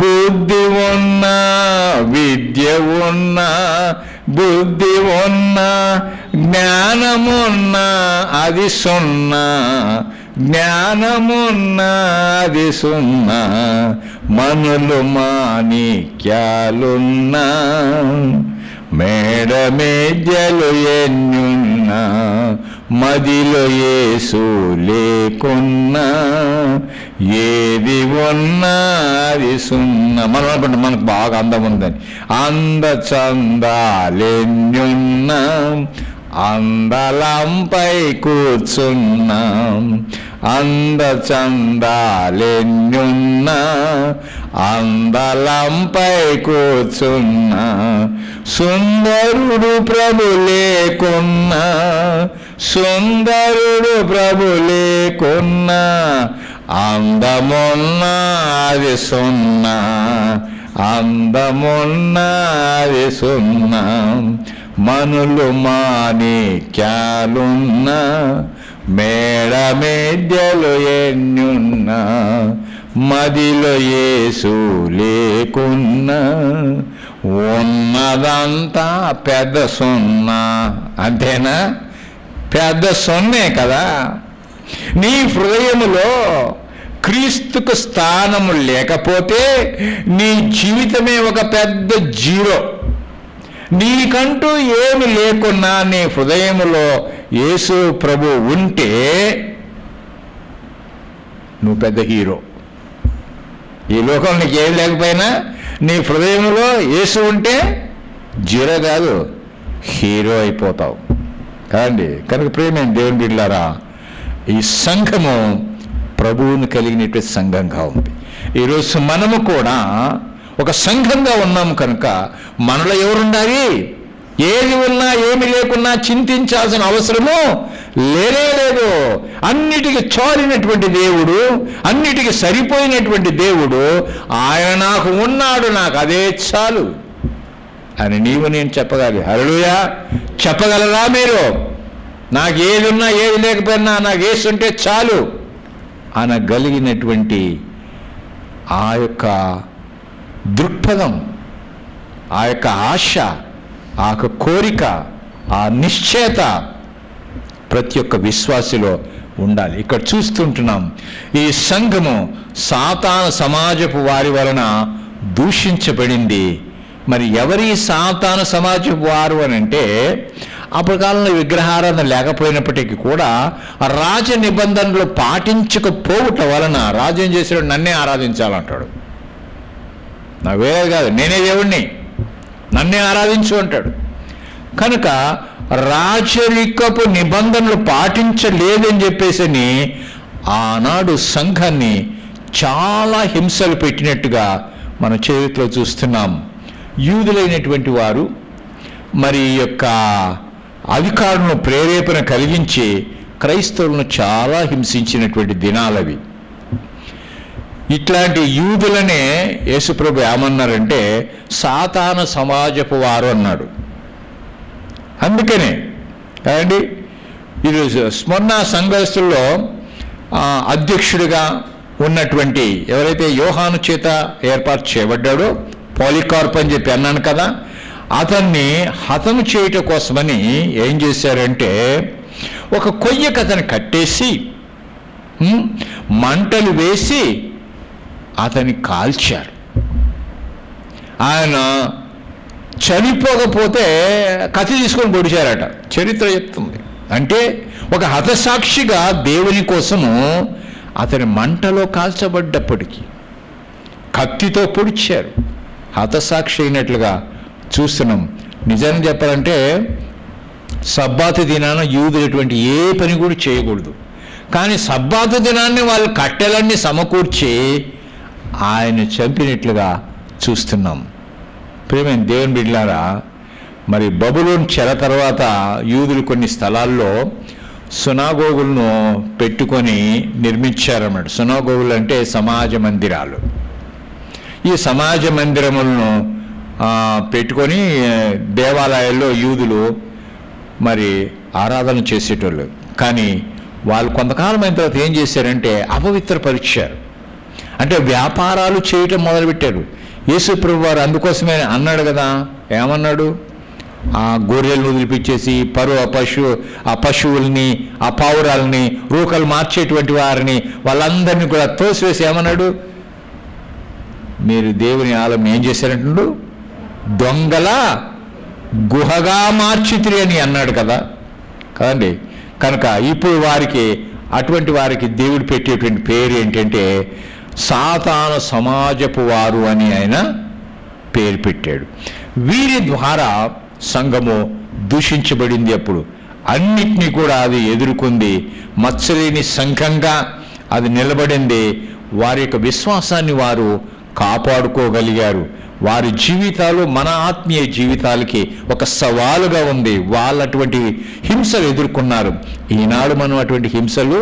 బుద్ధి ఉన్నా, విద్య ఉన్నా, బుద్ధి ఉన్నా, జ్ఞానమున్నా అది సున్నా. జ్ఞానమున్నా అది సున్నా. మనులు మాణిక్యాలున్నా, మేడ మేజలు ఎన్నున్నా, మదిలో యేసు లేకున్నా, ఏది ఉన్నా అది సున్నా. మనం అనుకుంటాం మనకు బాగా అందం ఉందని. అందచందాలెన్నున్నా, అందలంపై కూర్చున్నాం. అందచందాలెన్నున్నా, అందలంపై కూర్చున్నా, సుందరుడు ప్రభు లేకున్నా, సుందరుడు ప్రభు లేకున్నా, అందమున్నా అది సున్నా. అందమున్నా అది సున్నా. మనులు మాణిక్యాలున్నా, మేడ మేద్యలు ఎన్నున్నా, మదిలో యేసు లేకున్నా, ఉన్నదంతా పెద్ద సున్నా. అంతేనా? పెద్ద సున్నే కదా. నీ హృదయములో క్రీస్తుకు స్థానము లేకపోతే నీ జీవితమే ఒక పెద్ద జీరో. నీకంటూ ఏమి లేకున్నా నీ హృదయములో యేసు ప్రభు ఉంటే నువ్వు పెద్ద హీరో. ఈ లోకంలో నీకు ఏం లేకపోయినా నీ హృదయంలో యేసు ఉంటే జీరో కాదు, హీరో అయిపోతావు కాదండి. కనుక ప్రియమైన దేవుని బిడ్డలారా, ఈ సంఘము ప్రభువుని కలిగినటువంటి సంఘంగా ఉంది. ఈరోజు మనము కూడా ఒక సంఘంగా ఉన్నాము కనుక మనలో ఎవరుండాలి? ఏది ఉన్నా ఏమి లేకున్నా చింతించాల్సిన అవసరము లేనే లేదు. అన్నిటికీ చాలినటువంటి దేవుడు, అన్నిటికీ సరిపోయినటువంటి దేవుడు, ఆయన నాకు ఉన్నాడు, నాకు అదే చాలు అని నీవు నేను చెప్పగలి. హల్లెలూయా! చెప్పగలరా మీరు? నాకు ఏది ఉన్నా ఏది లేకపోయినా నాకు యేసుంటే చాలు అనగలిగినటువంటి ఆ యొక్క దృక్పథం, ఆ యొక్క ఆశ, ఆ యొక్క కోరిక, ఆ నిశ్చయత ప్రతి ఒక్క విశ్వాసిలో ఉండాలి. ఇక్కడ చూస్తుంటున్నాం ఈ సంఘము సాతాను సమాజపు వారి వలన దూషించబడింది. మరి ఎవరి సాతాను సమాజపు వారు అని అంటే, అప్పటి కాలంలో విగ్రహారాధన లేకపోయినప్పటికీ కూడా రాజ నిబంధనలు పాటించకపోవట వలన రాజు ఏం చేశాడు? నన్నే ఆరాధించాలంటాడు. నా వేరే కాదు, నేనే దేవుణ్ణి, నన్నే ఆరాధించు అంటాడు. కనుక రాజరికపు నిబంధనలు పాటించలేదని చెప్పేసి ఆనాడు సంఘాన్ని చాలా హింసలు పెట్టినట్టుగా మన చరిత్రలో చూస్తున్నాం. యూదులైనటువంటి వారు మరి ఈ యొక్క అధికారులను ప్రేరేపణ కలిగించి క్రైస్తవులను చాలా హింసించినటువంటి దినాలవి. ఇట్లాంటి యూదులనే యేసుప్రభు ఏమన్నారంటే సాతాను సమాజపు వారు అన్నాడు. అందుకనే అండి ఈరోజు స్మరణ సంఘస్థుల్లో అధ్యక్షుడిగా ఉన్నటువంటి ఎవరైతే యోహాను చేత ఏర్పాటు చేయబడ్డాడో, పాలికార్ప్ అని చెప్పి అన్నాను కదా, అతన్ని హతము చేయటం కోసమని ఏం చేశారంటే ఒక కొయ్యకు అతన్ని కట్టేసి మంటలు వేసి అతన్ని కాల్చారు. ఆయన చనిపోకపోతే కత్తి తీసుకొని పొడిచారట, చరిత్ర చెప్తుంది. అంటే ఒక హతసాక్షిగా దేవుని కోసము అతని మంటలో కాల్చబడ్డప్పటికీ కత్తితో పొడిచారు. హతసాక్షి అయినట్లుగా చూస్తున్నాం. నిజాన్ని చెప్పాలంటే సబ్బాతు దినాన యూదులు ఎటువంటి ఏ పని కూడా చేయకూడదు. కానీ సబ్బాతు దినాన్ని వాళ్ళు కట్టెలన్నీ సమకూర్చి ఆయన చంపినట్లుగా చూస్తున్నాం. ప్రియమైన దేవుని బిడ్డలారా, మరి బబులోను చెర తర్వాత యూదులు కొన్ని స్థలాల్లో సునాగోగులను పెట్టుకొని నిర్మించారన్నమాట. సునాగోగులు అంటే సమాజ మందిరాలు. ఈ సమాజ మందిరములను పెట్టుకొని దేవాలయాల్లో యూదులు మరి ఆరాధన చేసేటోళ్ళు. కానీ వాళ్ళు కొంతకాలం అయిన తర్వాత ఏం చేశారంటే అపవిత్రపరిచారు. అంటే వ్యాపారాలు చేయటం మొదలుపెట్టారు. యేసు ప్రభువు వారు అందుకోసమే అన్నాడు కదా, ఏమన్నాడు? ఆ గొర్రెలను వదిలిపించేసి ఆ పశువుల్ని, ఆ పావురాలని, రూకలు మార్చేటువంటి వారిని వాళ్ళందరినీ కూడా తోసివేసి ఏమన్నాడు? మీరు దేవుని ఆలయం ఏం చేశారంటున్నాడు? దొంగల గుహగా మార్చితిరి అని అన్నాడు కదా, కదండి. కనుక ఇప్పుడు వారికి, అటువంటి వారికి దేవుడు పెట్టేటువంటి పేరు ఏంటంటే సాతాను సమాజపు వారు అని ఆయన పేరు పెట్టాడు. వీరి ద్వారా సంఘము దూషించబడింది. అప్పుడు అన్నిటినీ కూడా అది ఎదుర్కొంది. మచ్చలేని సంఘంగా అది నిలబడింది. వారి యొక్క విశ్వాసాన్ని వారు కాపాడుకోగలిగారు. వారి జీవితాలు మన ఆత్మీయ జీవితాలకి ఒక సవాలుగా ఉంది. వాళ్ళు అటువంటి హింసలు ఎదుర్కొన్నారు. ఈనాడు మనం అటువంటి హింసలు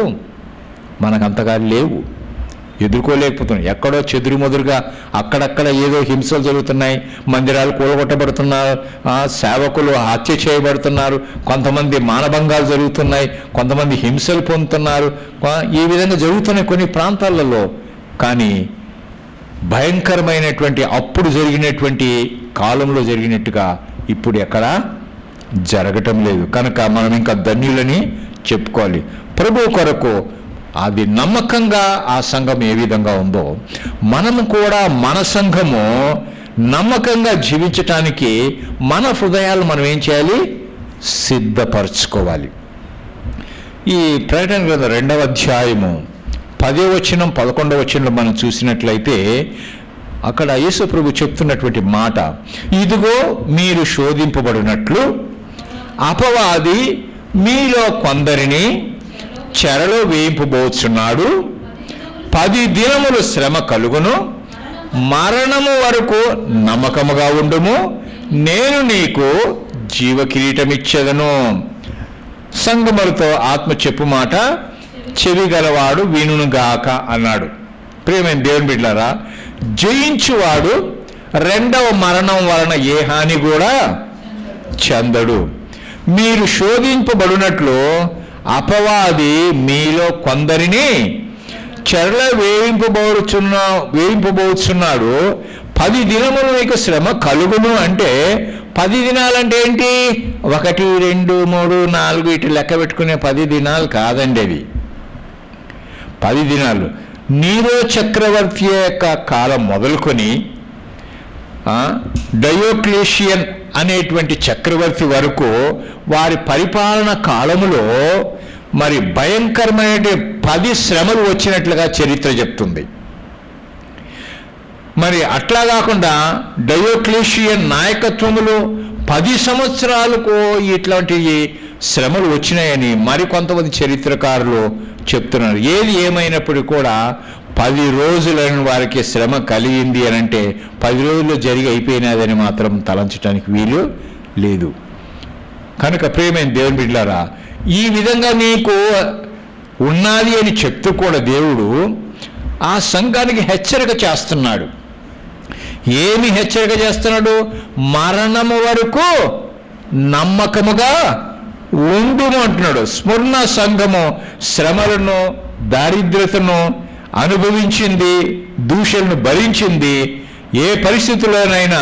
మనకంతగా లేవు, ఎదుర్కోలేకపోతున్నాం. ఎక్కడో చెదురుమదురుగా అక్కడక్కడ ఏదో హింసలు జరుగుతున్నాయి. మందిరాలు కూలగొట్టబడుతున్నారు, సేవకులు హత్య చేయబడుతున్నారు, కొంతమంది మానభంగాలు జరుగుతున్నాయి, కొంతమంది హింసలు పొందుతున్నారు. ఈ విధంగా జరుగుతున్నాయి కొన్ని ప్రాంతాలలో. కానీ భయంకరమైనటువంటి అప్పుడు జరిగినటువంటి కాలంలో జరిగినట్టుగా ఇప్పుడు ఎక్కడ జరగటం లేదు. కనుక మనం ఇంకా ధన్యులని చెప్పుకోవాలి. ప్రభు కొరకు అది నమ్మకంగా ఆ సంఘం ఏ విధంగా ఉందో మనము కూడా మన సంఘము నమ్మకంగా జీవించటానికి మన హృదయాలు మనం ఏం చేయాలి? సిద్ధపరచుకోవాలి. ఈ ప్రకటన గ్రంథం 2వ అధ్యాయము 10వ వచనం 11వ వచనంలో మనం చూసినట్లయితే అక్కడ యేసు ప్రభు చెప్తున్నటువంటి మాట, ఇదిగో మీరు శోధింపబడినట్లు అపవాది మీలో కొందరిని చెరలో వేయింపబోచున్నాడు. 10 దినములు శ్రమ కలుగును, మరణము వరకు నమ్మకముగా ఉండుము, నేను నీకు జీవ కిరీటమిచ్చెదను. సంగములతో ఆత్మ చెప్పు మాట చెవి గలవాడు వినుగాక అన్నాడు. ప్రియమైన దేవుని బిడ్డలారా, జయించువాడు రెండవ మరణం వలన ఏ హాని కూడా చెందడు. మీరు శోధింపబడినట్లు అపవాది మీలో కొందరిని చెరలో వేయింపబోచున్నాడు. 10 దినములు మీకు శ్రమ కలుగును. అంటే 10 దినాలంటే ఏంటి? 1, 2, 3, 4 ఇటు లెక్క పెట్టుకునే 10 దినాలు కాదండి. అవి 10 దినాలు నీరో చక్రవర్తి యొక్క కాలం మొదలుకొని డయోక్లేషియన్ అనేటువంటి చక్రవర్తి వరకు వారి పరిపాలన కాలములో మరి భయంకరమైన 10 శ్రమలు వచ్చినట్లుగా చరిత్ర చెప్తుంది. మరి అట్లా కాకుండా డయోక్లేషియన్ నాయకత్వములో 10 సంవత్సరాలకు ఇట్లాంటి శ్రమలు వచ్చినాయని మరికొంతమంది చరిత్రకారులు చెప్తున్నారు. ఏది ఏమైనప్పుడు కూడా 10 రోజులని వారికి శ్రమ కలిగింది అని అంటే 10 రోజుల్లో జరిగి అయిపోయినదని మాత్రం తలంచడానికి వీలు లేదు. కనుక ప్రియమైన దేవుని బిడ్డలారా, ఈ విధంగా నీకు ఉన్నది అని చెప్తూ కూడా దేవుడు ఆ సంఘానికి హెచ్చరిక చేస్తున్నాడు. ఏమి హెచ్చరిక చేస్తున్నాడు? మరణము వరకు నమ్మకముగా ఉండుము అంటున్నాడు. స్మరణ సంఘము శ్రమలను, దారిద్రతను అనుభవించింది, దూషణను భరించింది. ఏ పరిస్థితుల్లోనైనా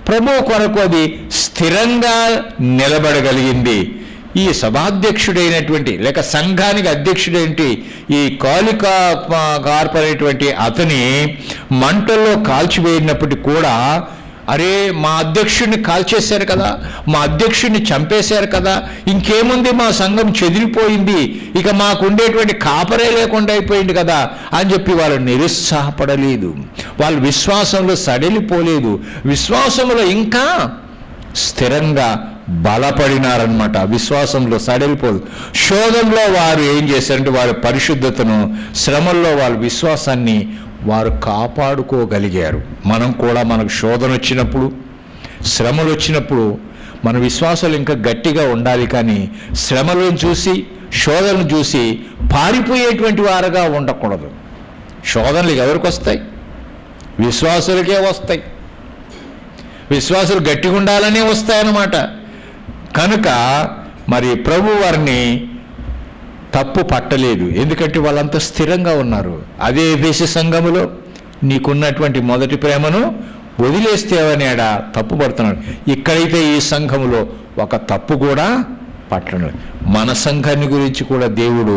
ప్రభు కొరకు అది స్థిరంగా నిలబడగలిగింది. ఈ సభాధ్యక్షుడైనటువంటి లేక సంఘానికి అధ్యక్షుడైనటువంటి ఈ కార్పొరేటువంటి అతని మంటల్లో కాల్చివేయినప్పటికీ కూడా, అరే మా అధ్యక్షుడిని కాల్చేశారు కదా, మా అధ్యక్షుడిని చంపేశారు కదా, ఇంకేముంది మా సంఘం చెదిరిపోయింది, ఇక మాకు ఉండేటువంటి కాపరే లేకుండా అయిపోయింది కదా అని చెప్పి వాళ్ళు నిరుత్సాహపడలేదు. వాళ్ళు విశ్వాసంలో సడలిపోలేదు, విశ్వాసంలో ఇంకా స్థిరంగా బలపడినారనమాట. విశ్వాసంలో సడలిపోదు. శోధనలో వారు ఏం చేశారంటే వారి పరిశుద్ధతను, శ్రమల్లో వాళ్ళ విశ్వాసాన్ని వారు కాపాడుకోగలిగారు. మనం కూడా మనకు శోధన వచ్చినప్పుడు, శ్రమలు వచ్చినప్పుడు మన విశ్వాసాలు ఇంకా గట్టిగా ఉండాలి. కానీ శ్రమలను చూసి, శోధనను చూసి పారిపోయేటువంటి వారుగా ఉండకూడదు. శోధనలు ఎవరికి వస్తాయి? విశ్వాసులకే వస్తాయి. విశ్వాసులు గట్టిగా ఉండాలనే వస్తాయన్నమాట. కనుక మరి ప్రభు వారిని తప్పు పట్టలేదు, ఎందుకంటే వాళ్ళంతా స్థిరంగా ఉన్నారు. అదే ఎఫెసు సంఘములో నీకున్నటువంటి మొదటి ప్రేమను వదిలేస్తేవనేడ తప్పు పడుతున్నాడు. ఇక్కడైతే ఈ సంఘములో ఒక తప్పు కూడా పట్టడం. మన సంఘాన్ని గురించి కూడా దేవుడు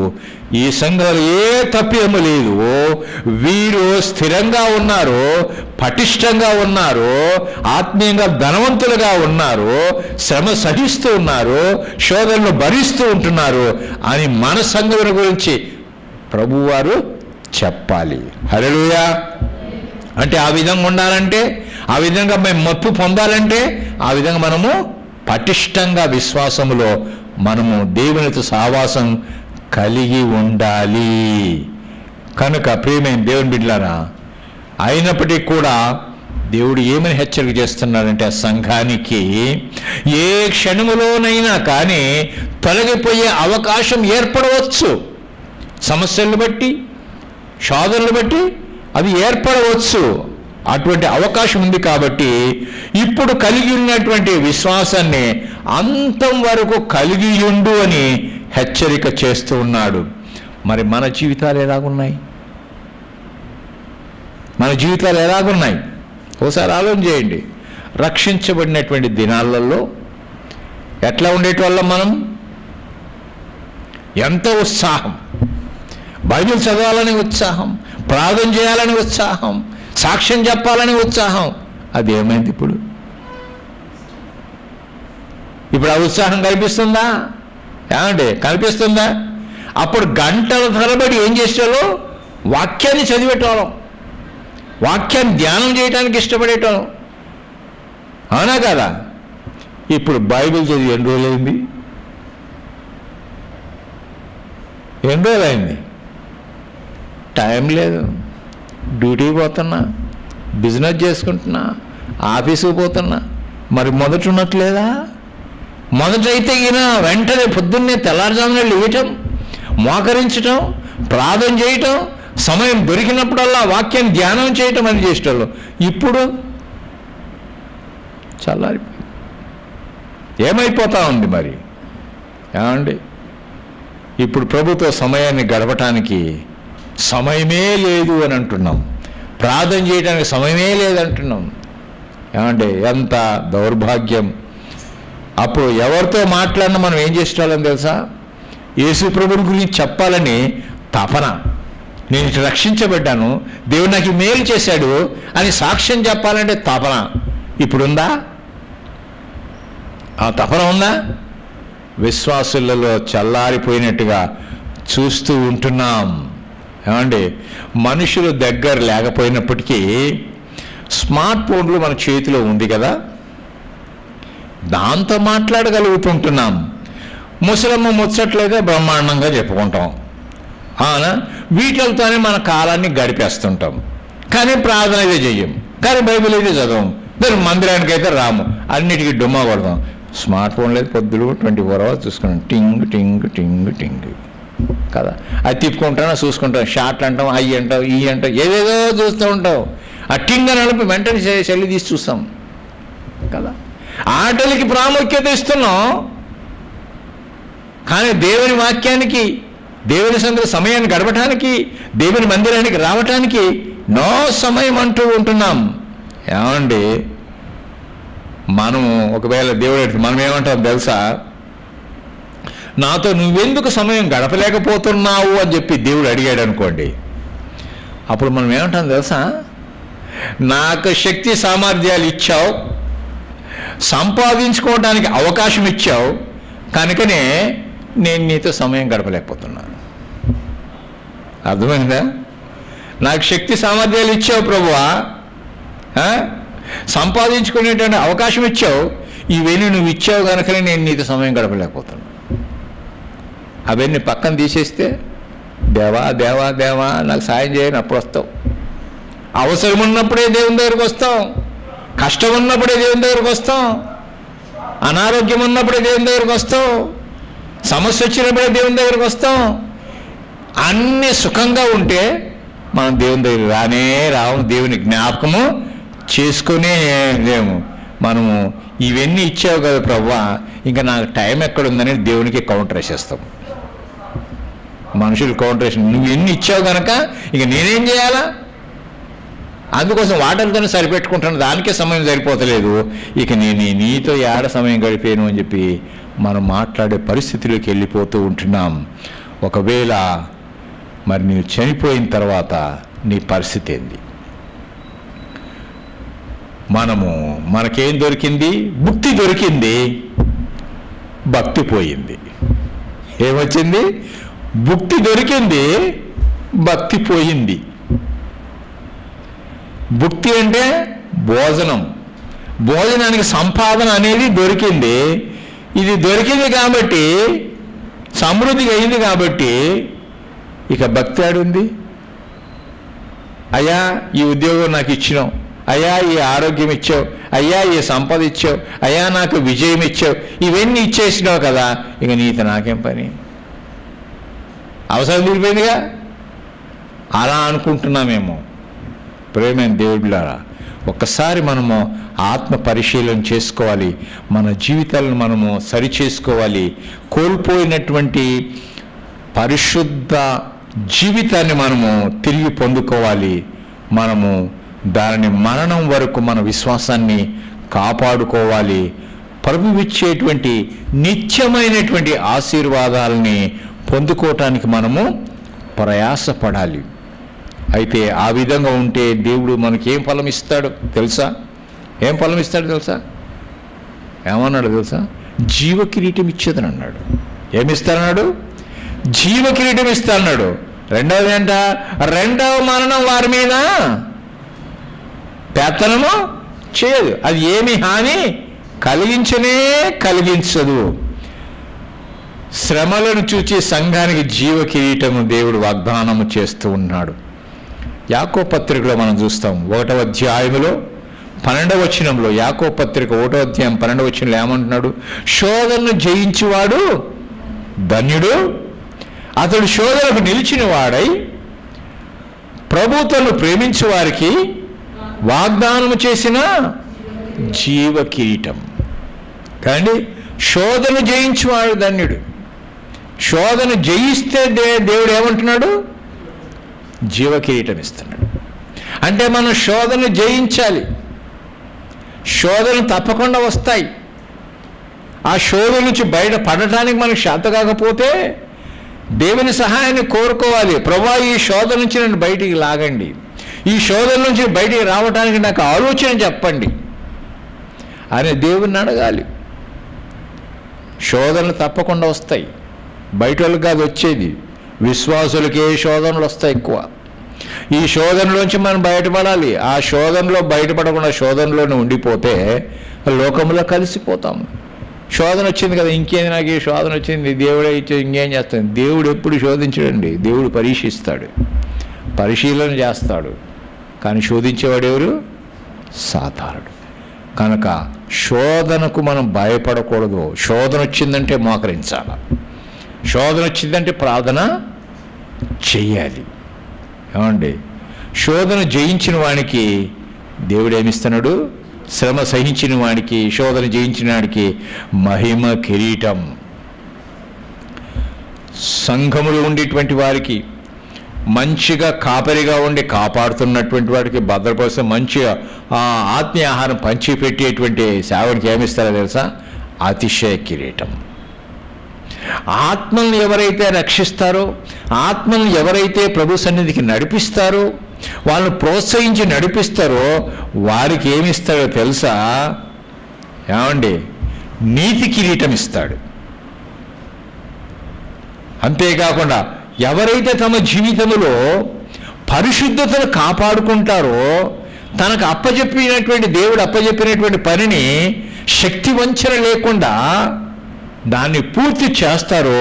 ఈ సంఘంలో ఏ తప్పేమో లేదు, వీరు స్థిరంగా ఉన్నారు, పటిష్టంగా ఉన్నారు, ఆత్మీయంగా ధనవంతులుగా ఉన్నారు, శ్రమ సహిస్తూ ఉన్నారు, శోధనలు భరిస్తూ ఉంటున్నారు అని మన సంఘం గురించి ప్రభువారు చెప్పాలి. హల్లెలూయా. అంటే ఆ విధంగా ఉండాలంటే, ఆ విధంగా మేము మప్పు పొందాలంటే, ఆ విధంగా మనము పటిష్టంగా విశ్వాసములో మనము దేవునితో సహవాసం కలిగి ఉండాలి. కనుక ప్రియమైన దేవుని బిడ్డలారా, అయినప్పటికీ కూడా దేవుడు ఏమని హెచ్చరిక చేస్తున్నాడంటే, ఆ సంఘానికి ఏ క్షణములోనైనా కానీ తొలగిపోయే అవకాశం ఏర్పడవచ్చు. సమస్యలను బట్టి, శోధనలు బట్టి అవి ఏర్పడవచ్చు. అటువంటి అవకాశం ఉంది. కాబట్టి ఇప్పుడు కలిగి ఉన్నటువంటి విశ్వాసాన్ని అంతం వరకు కలిగి ఉండు అని హెచ్చరిక చేస్తూ ఉన్నాడు. మరి మన జీవితాలు ఎలాగున్నాయి? మన జీవితాలు ఎలాగున్నాయి? ఒకసారి ఆలోచన చేయండి. రక్షించబడినటువంటి దినాలలో ఎట్లా ఉండేటోళ్ళం మనం? ఎంత ఉత్సాహం, బైబిల్ చదవాలని ఉత్సాహం, ప్రార్థన చేయాలని ఉత్సాహం, సాక్ష్యం చెప్పాలని ఉత్సాహం. అది ఏమైంది ఇప్పుడు? ఇప్పుడు ఆ ఉత్సాహం కనిపిస్తుందా? ఏమండి, కనిపిస్తుందా? అప్పుడు గంటల తరబడి ఏం చేసేవాళ్ళం? వాక్యాన్ని చదివేటోళ్ళం, వాక్యాన్ని ధ్యానం చేయడానికి ఇష్టపడేటోళ్ళం. అవునా కదా? ఇప్పుడు బైబిల్ చదివి ఎన్ని రోజులైంది? ఎన్ని రోజులైంది? టైం లేదు, డ్యూటీకి పోతున్నా, బిజినెస్ చేసుకుంటున్నా, ఆఫీసుకు పోతున్నా. మరి మొదట ఉన్నట్లేదా? మొదటైతే ఈయన వెంటనే పొద్దున్నే తెల్లారుజామున లేవటం, మోకరించటం, ప్రార్థన చేయటం, సమయం దొరికినప్పుడల్లా వాక్యం ధ్యానం చేయటం అని చేసేటోళ్ళు. ఇప్పుడు చల్లారిపోయింది. ఏమైపోతా ఉంది మరి? ఏమండి, ఇప్పుడు ప్రభుత్వ సమయాన్ని గడపటానికి సమయమే లేదు అని అంటున్నాం, ప్రార్థన చేయడానికి సమయమే లేదంటున్నాం. ఏమంటే ఎంత దౌర్భాగ్యం. అప్పుడు ఎవరితో మాట్లాడినా మనం ఏం చేసేవాళ్ళని తెలుసా? యేసు ప్రభువుని గురించి చెప్పాలని తపన. నేను ఇటు రక్షించబడ్డాను, దేవుడు నాకు మేలు చేశాడు అని సాక్ష్యం చెప్పాలంటే తపన. ఇప్పుడుందా ఆ తపన? ఉందా? విశ్వాసులలో చల్లారిపోయినట్టుగా చూస్తూ ఉంటున్నాం. ఏమండి, మనుషులు దగ్గర లేకపోయినప్పటికీ స్మార్ట్ ఫోన్లు మన చేతిలో ఉంది కదా, దాంతో మాట్లాడగలుగుతుంటున్నాం. ముసలమ్మ ముచ్చట్లయితే బ్రహ్మాండంగా చెప్పుకుంటాం. అవునా? వీటితోనే మన కాలాన్ని గడిపేస్తుంటాం. కానీ ప్రార్థన అయితే చెయ్యం, కానీ బైబిల్ అయితే చదవం, దాని మందిరానికి అయితే రాము, అన్నిటికీ డుమ్మా కొడతాం. స్మార్ట్ ఫోన్లో అయితే పొద్దులు 24 hours చూసుకున్నాం, టింగ్ టింగ్ టింగ్ టింగ్ కదా. అది తిప్పుకుంటాను, చూసుకుంటాం, షార్ట్లు అంటాం, అయ్యి అంటాం, ఈ అంటాం, ఏదేదో చూస్తూ ఉంటాం. ఆ టింగ్ అని నడిపి వెంటనే చెల్లి తీసి చూస్తాం కదా. ఆటలకి ప్రాముఖ్యత ఇస్తున్నాం, కానీ దేవుని వాక్యానికి, దేవుని సందులో సమయాన్ని గడపటానికి, దేవుని మందిరానికి రావటానికి నో సమయం అంటూ ఉంటున్నాం. ఏమండి, మనము ఒకవేళ దేవుడు మనం ఏమంటాం తెలుసా? నాతో నువ్వెందుకు సమయం గడపలేకపోతున్నావు అని చెప్పి దేవుడు అడిగాడు అనుకోండి, అప్పుడు మనం ఏమంటాం తెలుసా? నాకు శక్తి సామర్థ్యాలు ఇచ్చావు, సంపాదించుకోవడానికి అవకాశం ఇచ్చావు, కనుకనే నేను నీతో సమయం గడపలేకపోతున్నాను. అర్థమైందా? నాకు శక్తి సామర్థ్యాలు ఇచ్చావు ప్రభువా, సంపాదించుకునేటువంటి అవకాశం ఇచ్చావు, ఇవన్నీ నువ్వు ఇచ్చావు కనుకనే నేను నీతో సమయం గడపలేకపోతున్నాను. అవన్నీ పక్కన తీసేస్తే దేవా దేవా దేవా నాకు సాయం చేయని అప్పుడు వస్తావు. అవసరం ఉన్నప్పుడే దేవుని దగ్గరికి వస్తాం, కష్టం ఉన్నప్పుడే దేవుని దగ్గరికి వస్తాం, అనారోగ్యం ఉన్నప్పుడే దేవుని దగ్గరికి వస్తాం, సమస్య వచ్చినప్పుడే దేవుని దగ్గరికి వస్తాం. అన్నీ సుఖంగా ఉంటే మనం దేవుని దగ్గర రాము, దేవుని జ్ఞాపకము చేసుకునే లేము. మనము ఇవన్నీ ఇచ్చావు కదా ప్రభువా, ఇంకా నాకు టైం ఎక్కడుందని దేవునికి కౌంటర్ వేసేస్తాం. మనుషులు కౌంటర్ వేసి నువ్వు ఎన్ని ఇచ్చావు కనుక ఇక నేనేం చేయాలా? అందుకోసం వాటర్తోనే సరిపెట్టుకుంటాను, దానికే సమయం సరిపోతలేదు, ఇక నేను నీతో ఏడ సమయం గడిపాను అని చెప్పి మనం మాట్లాడే పరిస్థితిలోకి వెళ్ళిపోతూ ఉంటున్నాం. ఒకవేళ మరి నీవు చనిపోయిన తర్వాత నీ పరిస్థితి ఏంది? మనకేం దొరికింది? భుక్తి దొరికింది, భక్తి పోయింది. ఏమొచ్చింది? భుక్తి దొరికింది, భక్తి పోయింది. భుక్తి అంటే భోజనం, భోజనానికి సంపాదన అనేది దొరికింది. ఇది దొరికింది కాబట్టి, సమృద్ధిగా అయింది కాబట్టి ఇక భక్తి ఆడుంది. అయ్యా ఈ ఉద్యోగం నాకు ఇచ్చినావు, అయ్యా ఈ ఆరోగ్యం ఇచ్చావు, అయ్యా ఈ సంపద ఇచ్చావు, అయ్యా నాకు విజయం ఇచ్చావు, ఇవన్నీ ఇచ్చేసినావు కదా, ఇక నీతో నాకేం పని? అవసరం తీరిపోయిందిగా. అలా అనుకుంటున్నామేమో. ప్రేమైన దేవుడిలారా, ఒక్కసారి మనము ఆత్మ పరిశీలన చేసుకోవాలి, మన జీవితాలను మనము సరిచేసుకోవాలి. కోల్పోయినటువంటి పరిశుద్ధ జీవితాన్ని మనము తిరిగి పొందుకోవాలి. మనము దానిని మరణం వరకు మన విశ్వాసాన్ని కాపాడుకోవాలి. ప్రభువు ఇచ్చేటువంటి నిత్యమైనటువంటి ఆశీర్వాదాలని పొందుకోవటానికి మనము ప్రయాసపడాలి. అయితే ఆ విధంగా ఉంటే దేవుడు మనకేం ఫలం ఇస్తాడు తెలుసా? ఏం ఫలం ఇస్తాడు తెలుసా? ఏమన్నాడు తెలుసా? జీవ కిరీటం ఇచ్చేదని అన్నాడు. ఏమిస్తానన్నాడు? జీవ కిరీటం ఇస్తానన్నాడు. రెండవది ఏంట? రెండవ మరణం వారి మీద పెత్తనము చేయదు, అది ఏమి హాని కలిగించదు. శ్రమలను చూచి సంఘానికి జీవ కిరీటము దేవుడు వాగ్దానము చేస్తూ ఉన్నాడు. యాకోబు పత్రికలో మనం చూస్తాం, 1వ అధ్యాయములో 12వ వచనంలో, యాకోబు పత్రిక 1వ అధ్యాయం 12వ వచనంలో ఏమంటున్నాడు? శోధనను జయించువాడు ధన్యుడు, అతడు శోధనకు నిలిచిన వాడై ప్రభువును ప్రేమించు వారికి వాగ్దానము చేసిన జీవ కిరీటం. కానీ శోధన జయించువాడు ధన్యుడు. శోధన జయిస్తే దేవుడు ఏమంటున్నాడు? జీవ కిరీటం ఇస్తున్నాడు. అంటే మనం శోధన జయించాలి. శోధన తప్పకుండా వస్తాయి. ఆ శోధన నుంచి బయట పడటానికి మనకు శాంత కాకపోతే దేవుని సహాయాన్ని కోరుకోవాలి. ప్రభువా ఈ శోధన నుంచి నన్ను బయటికి లాగండి, ఈ శోధన నుంచి బయటికి రావడానికి నాకు ఆలోచన చెప్పండి అని దేవుని అడగాలి. శోధనలు తప్పకుండా వస్తాయి. బయట వాళ్ళకి కాదు వచ్చేది, విశ్వాసులకే శోధనలు వస్తాయి ఎక్కువ. ఈ శోధనలోంచి మనం బయటపడాలి. ఆ శోధనలో బయటపడకుండా శోధనలోనే ఉండిపోతే లోకంలో కలిసిపోతాం. శోధన వచ్చింది కదా, ఇంకేంది, నాకు ఈ శోధన వచ్చింది, దేవుడే ఇచ్చేది, ఇంకేం చేస్తాడు? దేవుడు ఎప్పుడు శోధించడండి. దేవుడు పరీక్షిస్తాడు, పరిశీలన చేస్తాడు. కానీ శోధించేవాడు ఎవరు? సాతానుడు. కనుక శోధనకు మనం భయపడకూడదు. శోధన వచ్చిందంటే మోకరించాలి, శోధన వచ్చిందంటే ప్రార్థన చెయ్యాలి. ఏమండి, శోధన జయించిన వానికి దేవుడు ఏమిస్తున్నాడు? శ్రమ సహించిన వాడికి, శోధన జయించిన వాడికి మహిమ కిరీటం. సంఘములో ఉండేటువంటి వారికి మంచిగా కాపరిగా ఉండి కాపాడుతున్నటువంటి వాడికి భద్రపరిస్తే మంచిగా ఆత్మీయ ఆహారం పంచిపెట్టేటువంటి సేవడికి ఏమిస్తారో తెలుసా? అతిశయ కిరీటం. ఆత్మల్ని ఎవరైతే రక్షిస్తారో, ఆత్మల్ని ఎవరైతే ప్రభు సన్నిధికి నడిపిస్తారో, వాళ్ళని ప్రోత్సహించి నడిపిస్తారో వారికి ఏమిస్తాడో తెలుసా? ఏమండి? నీతి కిరీటం ఇస్తాడు. అంతేకాకుండా ఎవరైతే తమ జీవితంలో పరిశుద్ధతను కాపాడుకుంటారో, తనకు అప్పచెప్పినటువంటి దేవుడు అప్పచెప్పినటువంటి పనిని శక్తి వంచన లేకుండా దాన్ని పూర్తి చేస్తారో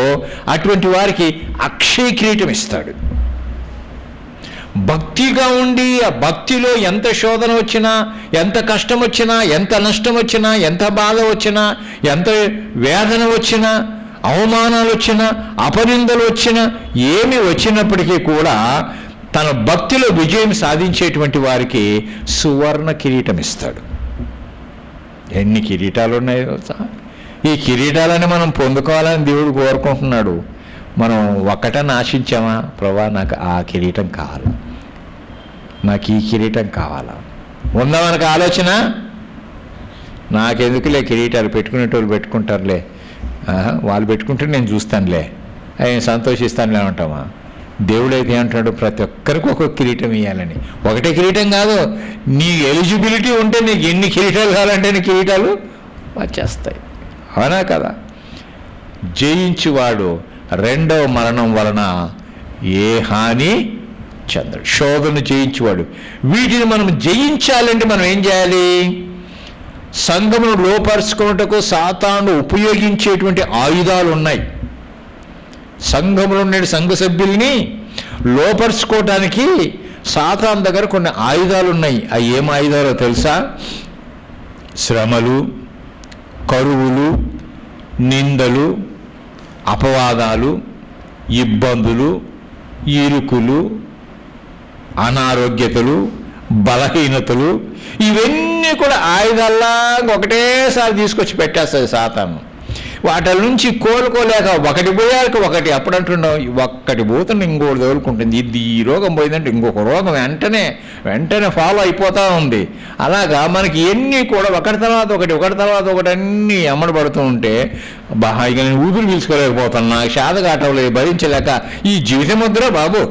అటువంటి వారికి అక్షయ కిరీటం ఇస్తాడు. భక్తిగా ఉండి ఆ భక్తిలో ఎంత శోధన వచ్చినా, ఎంత కష్టం వచ్చినా, ఎంత నష్టం వచ్చినా, ఎంత బాధ వచ్చినా, ఎంత వేదన వచ్చినా, అవమానాలు వచ్చినా, అపనిందలు వచ్చినా, ఏమి వచ్చినప్పటికీ కూడా తన భక్తిలో విజయం సాధించేటువంటి వారికి సువర్ణ కిరీటం ఇస్తాడు. ఎన్ని కిరీటాలు ఉన్నాయో! ఈ కిరీటాలని మనం పొందుకోవాలని దేవుడు కోరుకుంటున్నాడు. మనం ఒక్కటని ఆశించామా? ప్రభా, నాకు ఆ కిరీటం కావాలి, నాకు ఈ కిరీటం కావాలా? ఉందా మనకు ఆలోచన? నాకెందుకులే కిరీటాలు, పెట్టుకునేటోళ్ళు పెట్టుకుంటారులే, వాళ్ళు పెట్టుకుంటే నేను చూస్తానులే, ఆయన సంతోషిస్తానులే అంటామా? దేవుడైతే ఏమంటాడు? ప్రతి ఒక్కరికి ఒక్కొక్క కిరీటం ఇవ్వాలని. ఒకటే కిరీటం కాదు, నీ ఎలిజిబిలిటీ ఉంటే నీకు ఎన్ని కిరీటాలు కావాలంటే నీ కిరీటాలు వచ్చేస్తాయి. అవునా కదా? జయించువాడు రెండవ మరణం వలన ఏ హాని చెందడు. శోధను జయించువాడు. వీటిని మనం జయించాలంటే మనం ఏం చేయాలి? సంఘమును లోపరుచుకున్నటకు సాతాను ఉపయోగించేటువంటి ఆయుధాలు ఉన్నాయి. సంఘములో ఉండే సంఘ సభ్యుల్ని లోపరుచుకోవటానికి సాతాను దగ్గర కొన్ని ఆయుధాలు ఉన్నాయి. అవి ఏం ఆయుధాలో తెలుసా? శ్రమలు, కరువులు, నిందలు, అపవాదాలు, ఇబ్బందులు, ఇరుకులు, అనారోగ్యతలు, బలహీనతలు, ఇవన్నీ కూడా ఆయుధాల్లా ఒకటేసారి తీసుకొచ్చి పెట్టేస్తుంది సాతాను. వాటి నుంచి కోలుకోలేక ఒకటి పోయాక ఒకటి, అప్పుడు అంటున్నావు ఒక్కటి పోతుంది ఇంకోటి తోలుకుంటుంది. ఇది ఈ రోగం పోయిందంటే ఇంకొక రోగం వెంటనే ఫాలో అయిపోతూ ఉంది. అలాగా మనకి ఎన్ని కూడా ఒకటి తర్వాత ఒకటి అన్నీ అమ్మడబడుతూ ఉంటే ఇక నేను ఊపిరి పీల్చుకోలేకపోతాను, నాకు శాత కాటవలేదు, భరించలేక ఈ జీవితం వద్దురా బాబు,